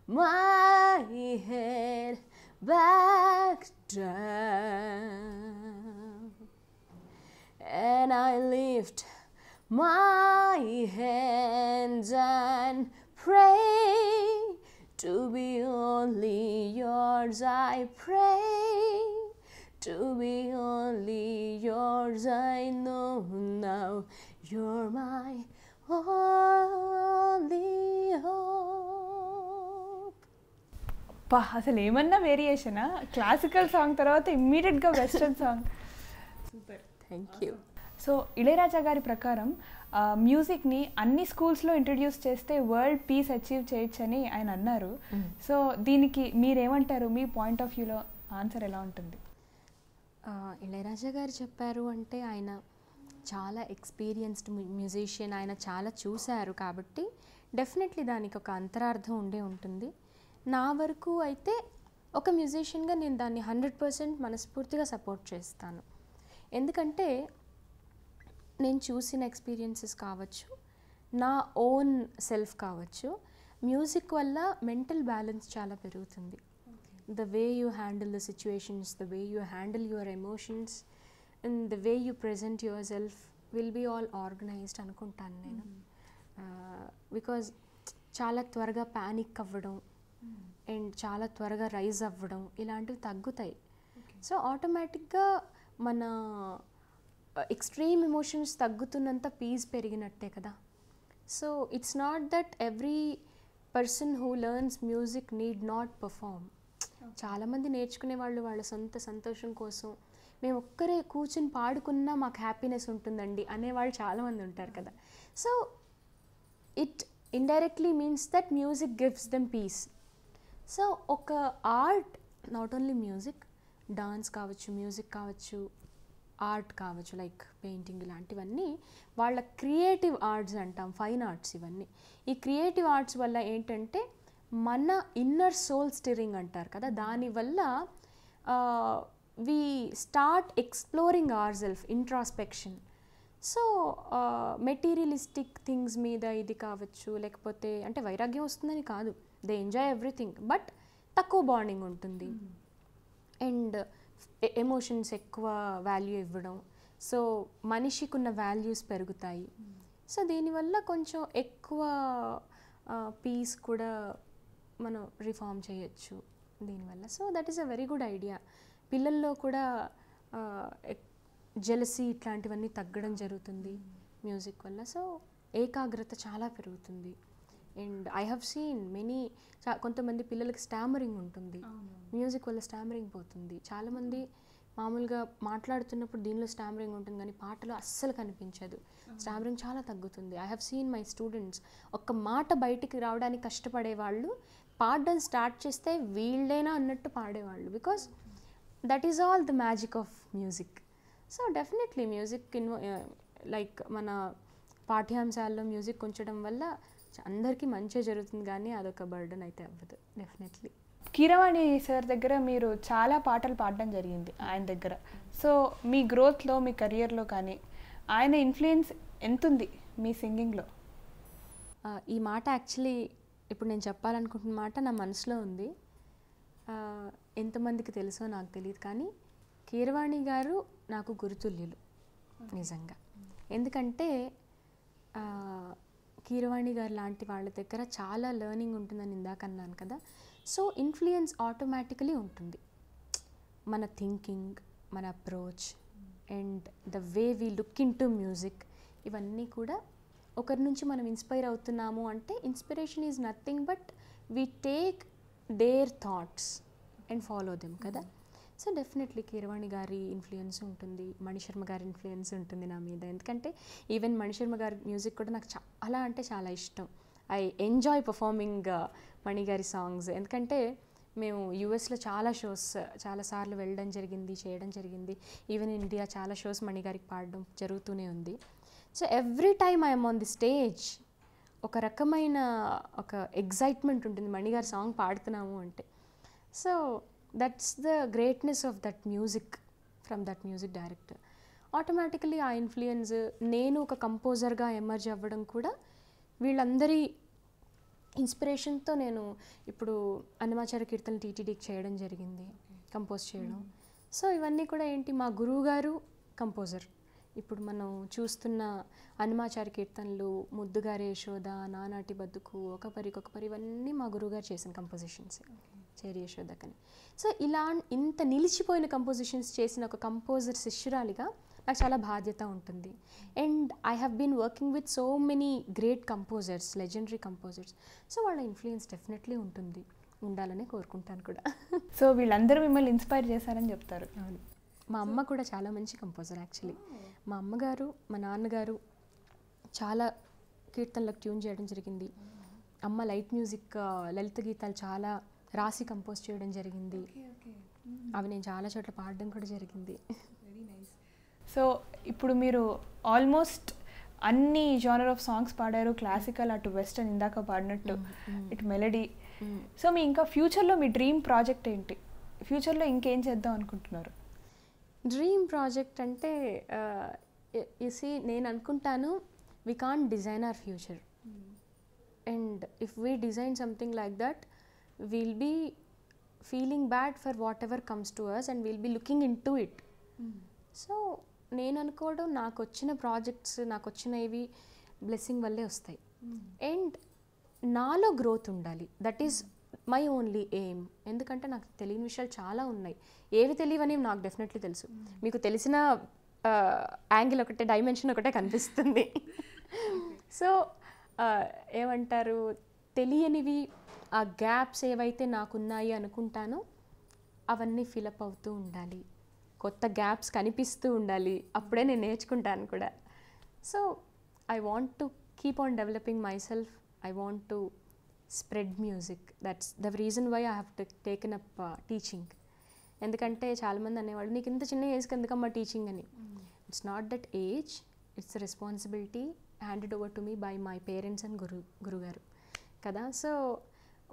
S2: my head back down and I lift my hands and pray to be only yours. I pray to be only yours. I know now you're my only hope.
S1: పా, అసలు ఏమన్నా వేరియేషనా? Classical song తర్వాత ఇమ్మీడియట్గా western song. Super,
S2: thank you.
S1: So Ilaiyaraaja గారి ప్రకారం మ్యూజిక్ని అన్ని స్కూల్స్లో introduce చేస్తే వరల్డ్ పీస్ అచీవ్ చేయొచ్చని ఆయన అన్నారు. సో దీనికి మీరేమంటారు? మీ పాయింట్ ఆఫ్ వ్యూలో ఆన్సర్ ఎలా ఉంటుంది?
S2: ఇళయరాజా గారు చెప్పారు అంటే ఆయన చాలా ఎక్స్పీరియన్స్డ్ మ్యూజిషియన్, ఆయన చాలా చూశారు కాబట్టి డెఫినెట్లీ దానికి ఒక అంతరార్థం ఉండే ఉంటుంది. నా వరకు అయితే ఒక మ్యూజిషియన్గా నేను దాన్ని 100% మనస్ఫూర్తిగా సపోర్ట్ చేస్తాను. ఎందుకంటే నేను చూసిన ఎక్స్పీరియన్సెస్ కావచ్చు, నా ఓన్ సెల్ఫ్ కావచ్చు, మ్యూజిక్ వల్ల మెంటల్ బ్యాలెన్స్ చాలా పెరుగుతుంది. The way you handle the situations, the way you handle your emotions and the way you present yourself will be all organized అనుకుంటాను నేను. బికాజ్ చాలా త్వరగా ప్యానిక్ అవ్వడం అండ్ చాలా త్వరగా రైజ్ అవ్వడం ఇలాంటివి తగ్గుతాయి. సో ఆటోమేటిక్గా మన ఎక్స్ట్రీమ్ ఎమోషన్స్ తగ్గుతున్నంత పీస్ పెరిగినట్టే కదా. So it's not that every person who learns music need not perform. చాలామంది నేర్చుకునే వాళ్ళు వాళ్ళ సొంత సంతోషం కోసం మేము ఒక్కరే కూర్చుని పాడుకున్నా మాకు హ్యాపీనెస్ ఉంటుందండి అనేవాళ్ళు చాలామంది ఉంటారు కదా. So it indirectly means that music gives them peace. So ఒక art, not only music, dance కావచ్చు, మ్యూజిక్ కావచ్చు, ఆర్ట్ కావచ్చు, లైక్ పెయింటింగ్ ఇలాంటివన్నీ వాళ్ళ క్రియేటివ్ ఆర్ట్స్ అంటాం, ఫైన్ ఆర్ట్స్ ఇవన్నీ. ఈ క్రియేటివ్ ఆర్ట్స్ వల్ల ఏంటంటే మన ఇన్నర్ సోల్ స్టిరింగ్ అంటారు కదా, దానివల్ల we start exploring our self, introspection. So materialistic things మీద ఇది కావచ్చు, లేకపోతే అంటే వైరాగ్యం వస్తుందని కాదు, దే ఎంజాయ్ ఎవ్రీథింగ్, బట్ తక్కువ బాండింగ్ ఉంటుంది అండ్ ఎమోషన్స్ ఎక్కువ వాల్యూ ఇవ్వడం. సో మనిషికి ఉన్న వాల్యూస్ పెరుగుతాయి. సో దీనివల్ల కొంచెం ఎక్కువ పీస్ కూడా మనం రిఫార్మ్ చేయొచ్చు దీనివల్ల. So that is a very good idea. పిల్లల్లో కూడా జెలసీ ఇట్లాంటివన్నీ తగ్గడం జరుగుతుంది మ్యూజిక్ వల్ల. సో ఏకాగ్రత చాలా పెరుగుతుంది. And I have seen many, కొంతమంది పిల్లలకి స్టామరింగ్ ఉంటుంది, మ్యూజిక్ వల్ల స్టామరింగ్ పోతుంది. చాలామంది మామూలుగా మాట్లాడుతున్నప్పుడు దీనిలో స్టామరింగ్ ఉంటుంది కానీ పాటలో అస్సలు కనిపించదు, స్టామరింగ్ చాలా తగ్గుతుంది. I have seen my students ఒక్క మాట బయటికి రావడానికి కష్టపడే వాళ్ళు పాడడం స్టార్ట్ చేస్తే వీళ్ళేనా అన్నట్టు పాడేవాళ్ళు, because that is all the magic of music. So definitely music like మన పాఠ్యాంశాల్లో మ్యూజిక్ ఉంచడం వల్ల అందరికీ మంచిగా జరుగుతుంది కానీ అదొక బర్డన్ అయితే అవ్వదు డెఫినెట్లీ.
S1: కీరవాణి సార్ దగ్గర మీరు చాలా పాటలు పాడడం జరిగింది ఆయన దగ్గర. సో మీ గ్రోత్లో, మీ కెరియర్లో కానీ ఆయన ఇన్ఫ్లుయెన్స్ ఎంతుంది మీ సింగింగ్లో?
S2: ఈ మాట యాక్చువల్లీ ఇప్పుడు నేను చెప్పాలనుకుంటున్న మాట నా మనసులో ఉంది. ఎంతమందికి తెలుసో నాకు తెలియదు కానీ కీరవాణి గారు నాకు గురుతుల్యులు నిజంగా. ఎందుకంటే కీరవాణి గారు లాంటి వాళ్ళ దగ్గర చాలా లెర్నింగ్ ఉంటుందని ఇందాక అన్నాను కదా. సో ఇన్ఫ్లుయెన్స్ ఆటోమేటికలీ ఉంటుంది. మన థింకింగ్, మన approach and the way we look in to music, ఇవన్నీ కూడా ఒకరి నుంచి మనం ఇన్స్పైర్ అవుతున్నాము అంటే inspiration is nothing but we take their thoughts and follow them కదా. సో డెఫినెట్లీ కీరవాణి గారి ఇన్ఫ్లుయెన్స్ ఉంటుంది, మణిశర్మ గారి ఇన్ఫ్లుయెన్స్ ఉంటుంది నా మీద. ఎందుకంటే ఈవెన్ మణిశర్మ గారి మ్యూజిక్ కూడా నాకు చాలా అంటే చాలా ఇష్టం. ఐ ఎంజాయ్ పర్ఫార్మింగ్ మణి గారి సాంగ్స్. ఎందుకంటే మేము యూఎస్లో చాలాసార్లు వెళ్ళడం జరిగింది, చేయడం జరిగింది. ఈవెన్ ఇండియా చాలా షోస్ మణి గారికి పాడడం జరుగుతూనే ఉంది. So every time I'm on the stage ఒక రకమైన ఒక ఎగ్జైట్మెంట్ ఉంటుంది మణిగారి సాంగ్ పాడుతున్నాము అంటే. So that's the greatness of that music from that music director. Automatically ఆ ఇన్ఫ్లుయెన్స్, నేను ఒక కంపోజర్గా ఎమర్జ్ అవ్వడం కూడా వీళ్ళందరి ఇన్స్పిరేషన్తో. నేను ఇప్పుడు అన్నమాచార్య కీర్తనలు టీటీడీకి చేయడం జరిగింది, కంపోజ్ చేయడం. సో ఇవన్నీ కూడా ఏంటి, మా గురువు గారు కంపోజర్. ఇప్పుడు మనం చూస్తున్న అన్నమాచార్య కీర్తనలు, ముద్దుగారి యశోద, నానాటి బతుకు, ఒక పరి ఇవన్నీ మా గురువుగారు చేసిన కంపోజిషన్స్, చేరి యశోదకని. సో ఇంత నిలిచిపోయిన కంపోజిషన్స్ చేసిన ఒక కంపోజర్ శిష్యురాలిగా నాకు చాలా బాధ్యత ఉంటుంది. And I have been working with so many great composers, legendary composers. So వాళ్ళ ఇన్ఫ్లుయెన్స్ డెఫినెట్లీ ఉండాలని కోరుకుంటాను కూడా.
S1: సో వీళ్ళందరూ మిమ్మల్ని ఇన్స్పైర్ చేశారని చెప్తారు.
S2: అవును. మా అమ్మ కూడా చాలా మంచి కంపోజర్ యాక్చువల్లీ. మా అమ్మగారు, మా నాన్నగారు చాలా కీర్తనలకు ట్యూన్ చేయడం జరిగింది. అమ్మ లైట్ మ్యూజిక్, లలిత గీతాలు చాలా రాసి కంపోజ్ చేయడం జరిగింది. అవి నేను చాలా చోట్ల పాడడం కూడా జరిగింది.
S1: సో ఇప్పుడు మీరు ఆల్మోస్ట్ అన్ని జానర్ ఆఫ్ సాంగ్స్ పాడారు, క్లాసికల్ అటు వెస్టర్న్ ఇందాక పాడినట్టు, ఇటు మెలడీ. సో మీ ఇంకా ఫ్యూచర్లో మీ డ్రీమ్ ప్రాజెక్ట్ ఏంటి? ఫ్యూచర్లో ఇంకేం చేద్దాం అనుకుంటున్నారు?
S2: డ్రీమ్ ప్రాజెక్ట్ అంటే సి నేను అనుకుంటాను we can't design our future, and if we design something like that will be feeling bad for whatever comes to us and will be looking into it. So నేను అనుకోవడం నాకు వచ్చిన projects, నాకు వచ్చినవి blessing వల్లే వస్తాయి, and నాలో growth ఉండాలి. That is my only aim. ఎందుకంటే నాకు తెలియని విషయాలు చాలా ఉన్నాయి, ఏవి తెలియవని నాకు డెఫినెట్లీ తెలుసు. మీకు తెలిసిన యాంగిల్ ఒకటే, డైమెన్షన్ ఒకటే కనిపిస్తుంది. సో ఏమంటారు, తెలియనివి, ఆ గ్యాప్స్ ఏవైతే నాకున్నాయి అనుకుంటానో అవన్నీ ఫిలప్ అవుతూ ఉండాలి, కొత్త గ్యాప్స్ కనిపిస్తూ ఉండాలి, అప్పుడే నేను నేర్చుకుంటాను కూడా. So I want to keep on developing myself. I want to spread music. That's the reason why I have taken up teaching. ఎందుకంటే చాలామంది అనేవాళ్ళు, నీకు ఇంత చిన్న ఏజ్కి ఎందుకమ్మా టీచింగ్ అని. It's not that age, it's responsibility handed over to me by my parents and గురుగారు కదా. సో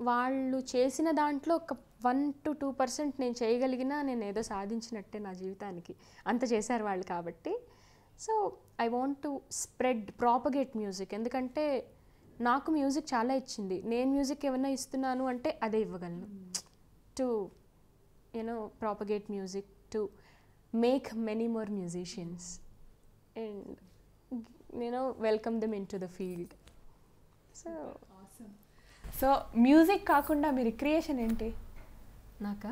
S2: వాళ్ళు చేసిన దాంట్లో ఒక 1 to 2% నేను చేయగలిగినా నేను ఏదో సాధించినట్టే నా జీవితానికి. అంత చేశారు వాళ్ళు కాబట్టి. So I want to spread, propagate music. ఎందుకంటే నాకు మ్యూజిక్ చాలా ఇచ్చింది. నేను మ్యూజిక్ ఏమన్నా ఇస్తున్నాను అంటే అదే ఇవ్వగలను. To propagate music, to make many more musicians and welcome them in to the field.
S1: So music కాకుండా మీ రిక్రియేషన్ ఏంటి?
S2: నాకా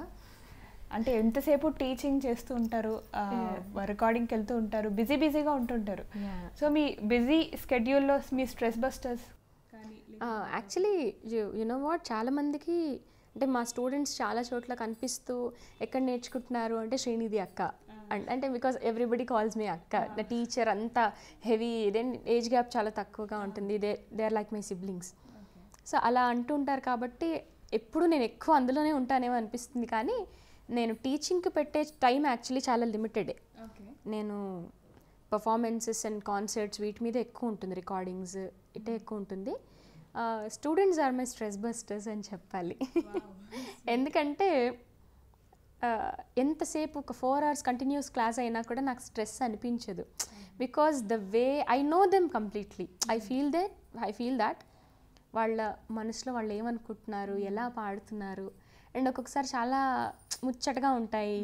S1: అంటే ఎంతసేపు టీచింగ్ చేస్తూ ఉంటారు, రికార్డింగ్కి వెళ్తూ ఉంటారు, బిజీగా ఉంటుంటారు. సో మీ బిజీ స్కెడ్యూల్లో మీ stress busters
S2: actually you know what, చాలామందికి అంటే మా స్టూడెంట్స్ చాలా చోట్ల కనిపిస్తూ ఎక్కడ నేర్చుకుంటున్నారు అంటే శ్రీనిధి అక్క అంటే because everybody calls me akka. The teacher అంతా హెవీ, దెన్ ఏజ్ గ్యాప్ చాలా తక్కువగా ఉంటుంది. They are like my siblings. So అలా అంటుంటారు కాబట్టి ఎప్పుడు నేను ఎక్కువ అందులోనే ఉంటానేమో అనిపిస్తుంది. కానీ నేను టీచింగ్కి పెట్టే టైం యాక్చువల్లీ చాలా లిమిటెడే. నేను పర్ఫార్మెన్సెస్ అండ్ కాన్సర్ట్స్ వీటి మీద ఎక్కువ ఉంటుంది, రికార్డింగ్స్ ఇటే ఎక్కువ ఉంటుంది. Students are my stress busters అని చెప్పాలి. ఎందుకంటే ఎంతసేపు ఒక 4 hours కంటిన్యూస్ క్లాస్ అయినా కూడా నాకు స్ట్రెస్ అనిపించదు. Because the way I know them completely. I feel that వాళ్ళ మనసులో వాళ్ళు ఏమనుకుంటున్నారు, ఎలా పాడుతున్నారు, అండ్ ఒక్కొక్కసారి చాలా ముచ్చటగా ఉంటాయి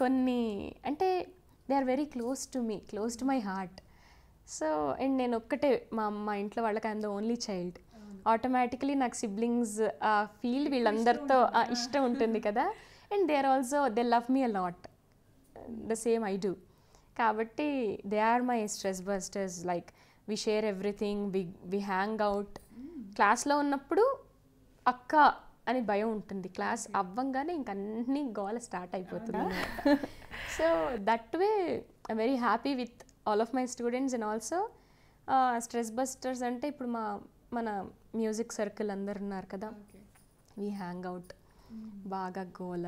S2: కొన్ని. అంటే they are very close to me, close to my heart. So and నేను ఒక్కటే మా ఇంట్లో వాళ్ళకి I'm the only child. Automatically నాకు సిబ్లింగ్స్ ఫీల్ వీళ్ళందరితో ఇష్టం ఉంటుంది కదా. And they love me a lot, the same I do. కాబట్టి they are my stress busters. Like we share everything, we hang out. క్లాస్లో ఉన్నప్పుడు అక్క అని భయం ఉంటుంది, క్లాస్ అవ్వంగానే ఇంక అన్నీ గోల స్టార్ట్ అయిపోతుంది. So that way I very happy with all of my students. And also stress busters అంటే ఇప్పుడు మన మ్యూజిక్ సర్కిల్ అందరు ఉన్నారు కదా, వీ హ్యాంగ్ అవుట్, బాగా గోల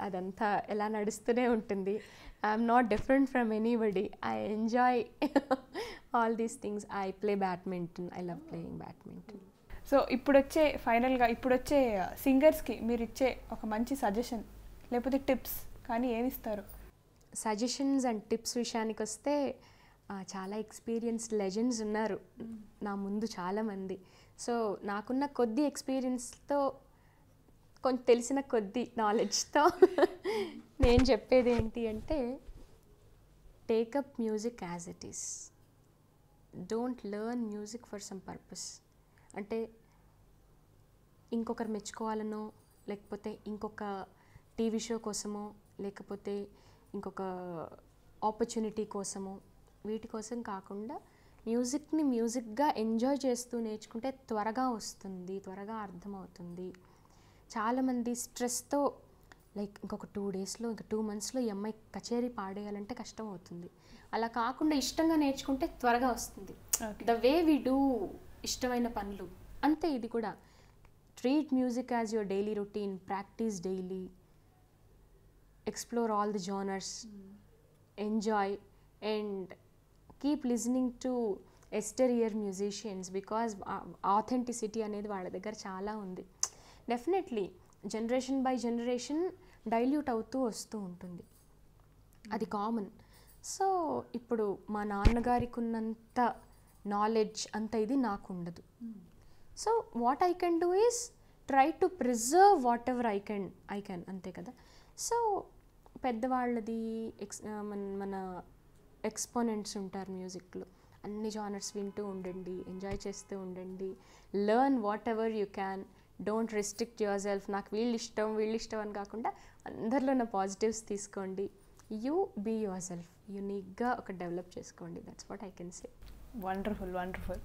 S2: అదంతా ఎలా నడుస్తూనే ఉంటుంది. I'm not different from anybody. I enjoy all these things. I play badminton, I love playing badminton.
S1: So ఫైనల్గా ఇప్పుడు వచ్చే సింగర్స్కి మీరు ఇచ్చే ఒక మంచి సజెషన్ లేకపోతే టిప్స్ కానీ ఏమి ఇస్తారు?
S2: సజెషన్స్ అండ్ టిప్స్ విషయానికి వస్తే చాలా ఎక్స్పీరియన్స్డ్ లెజెండ్స్ ఉన్నారు నా ముందు చాలామంది. సో నాకున్న కొద్ది ఎక్స్పీరియన్స్తో, కొంచెం తెలిసిన కొద్ది నాలెడ్జ్తో నేను చెప్పేది ఏంటి అంటే, take up music as it is. Don't learn music for some purpose. అంటే ఇంకొకరు మెచ్చుకోవాలనో, లేకపోతే ఇంకొక టీవీ షో కోసమో, లేకపోతే ఇంకొక ఆపర్చునిటీ కోసమో, వీటి కోసం కాకుండా మ్యూజిక్ని మ్యూజిక్గా ఎంజాయ్ చేస్తూ నేర్చుకుంటే త్వరగా వస్తుంది, త్వరగా అర్థమవుతుంది. చాలామంది స్ట్రెస్తో లైక్ ఇంకొక 2 daysలో, ఇంకా 2 monthsలో ఈ అమ్మాయి కచేరీ పాడేయాలంటే కష్టం అవుతుంది. అలా కాకుండా ఇష్టంగా నేర్చుకుంటే త్వరగా వస్తుంది. ద వే వి డూ ఇష్టమైన పనులు అంతే ఇది కూడా. Treat music as your daily routine, practice daily, explore all the genres, enjoy, and keep listening to exterior musicians because authenticity అనేది వాళ్ళ దగ్గర చాలా ఉంది. Definitely generation by generation dilute అవుతూ వస్తూ ఉంటుంది, అది కామన్. సో ఇప్పుడు మా నాన్నగారికి ఉన్నంత నాలెడ్జ్ అంత ఇది నాకు ఉండదు. So what I can do is try to preserve what ever I can అంతే కదా. సో పెద్దవాళ్ళది మన ఎక్స్పోనెంట్స్ ఉంటారు మ్యూజిక్లో, అన్ని జానర్స్ వింటూ ఉండండి, ఎంజాయ్ చేస్తూ ఉండండి, learn what ever you can, don't restrict your self. నాకు వీళ్ళు ఇష్టం అని కాకుండా అందరిలో ఉన్న పాజిటివ్స్ తీసుకోండి. యూ బీ యువర్ సెల్ఫ్, యూనిక్గా ఒక డెవలప్ చేసుకోండి. That's what I can say.
S1: Wonderful wonderful.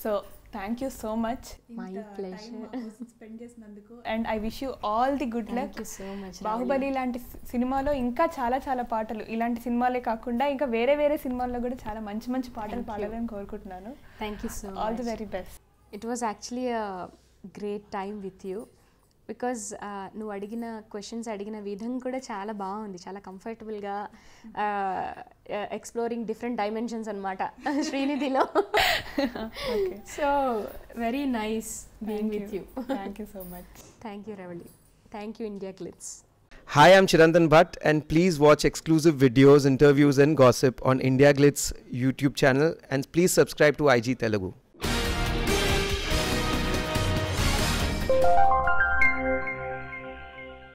S1: So thank you so much,
S2: my pleasure,
S1: spend చేసినందుకు. And I wish you all the good luck.
S2: Thank you so much.
S1: Baahubali లాంటి సినిమాలో ఇంకా చాలా చాలా పాటలు, ఇలాంటి సినిమాలే కాకుండా ఇంకా వేరే వేరే సినిమాల్లో కూడా చాలా మంచి మంచి పాటలు పాడాలని కోరుకుంటున్నాను.
S2: Thank you so much.
S1: All the very best.
S2: It was actually a great time with you because నువ్వు అడిగిన క్వశ్చన్స్ అడిగిన విధం కూడా చాలా బాగుంది, చాలా కంఫర్టబుల్గా ఎక్స్ప్లోరింగ్ డిఫరెంట్ డైమెన్షన్స్ అనమాట శ్రీనిధిలో. So very nice being with you.
S1: Thank you so much.
S2: Thank you Ravali. Thank you India Glitz.
S3: Hi, I'm Chirantan Bhatt, and please watch exclusive videos, interviews and gossip on India Glitz YouTube channel, and please subscribe to IG Telugu.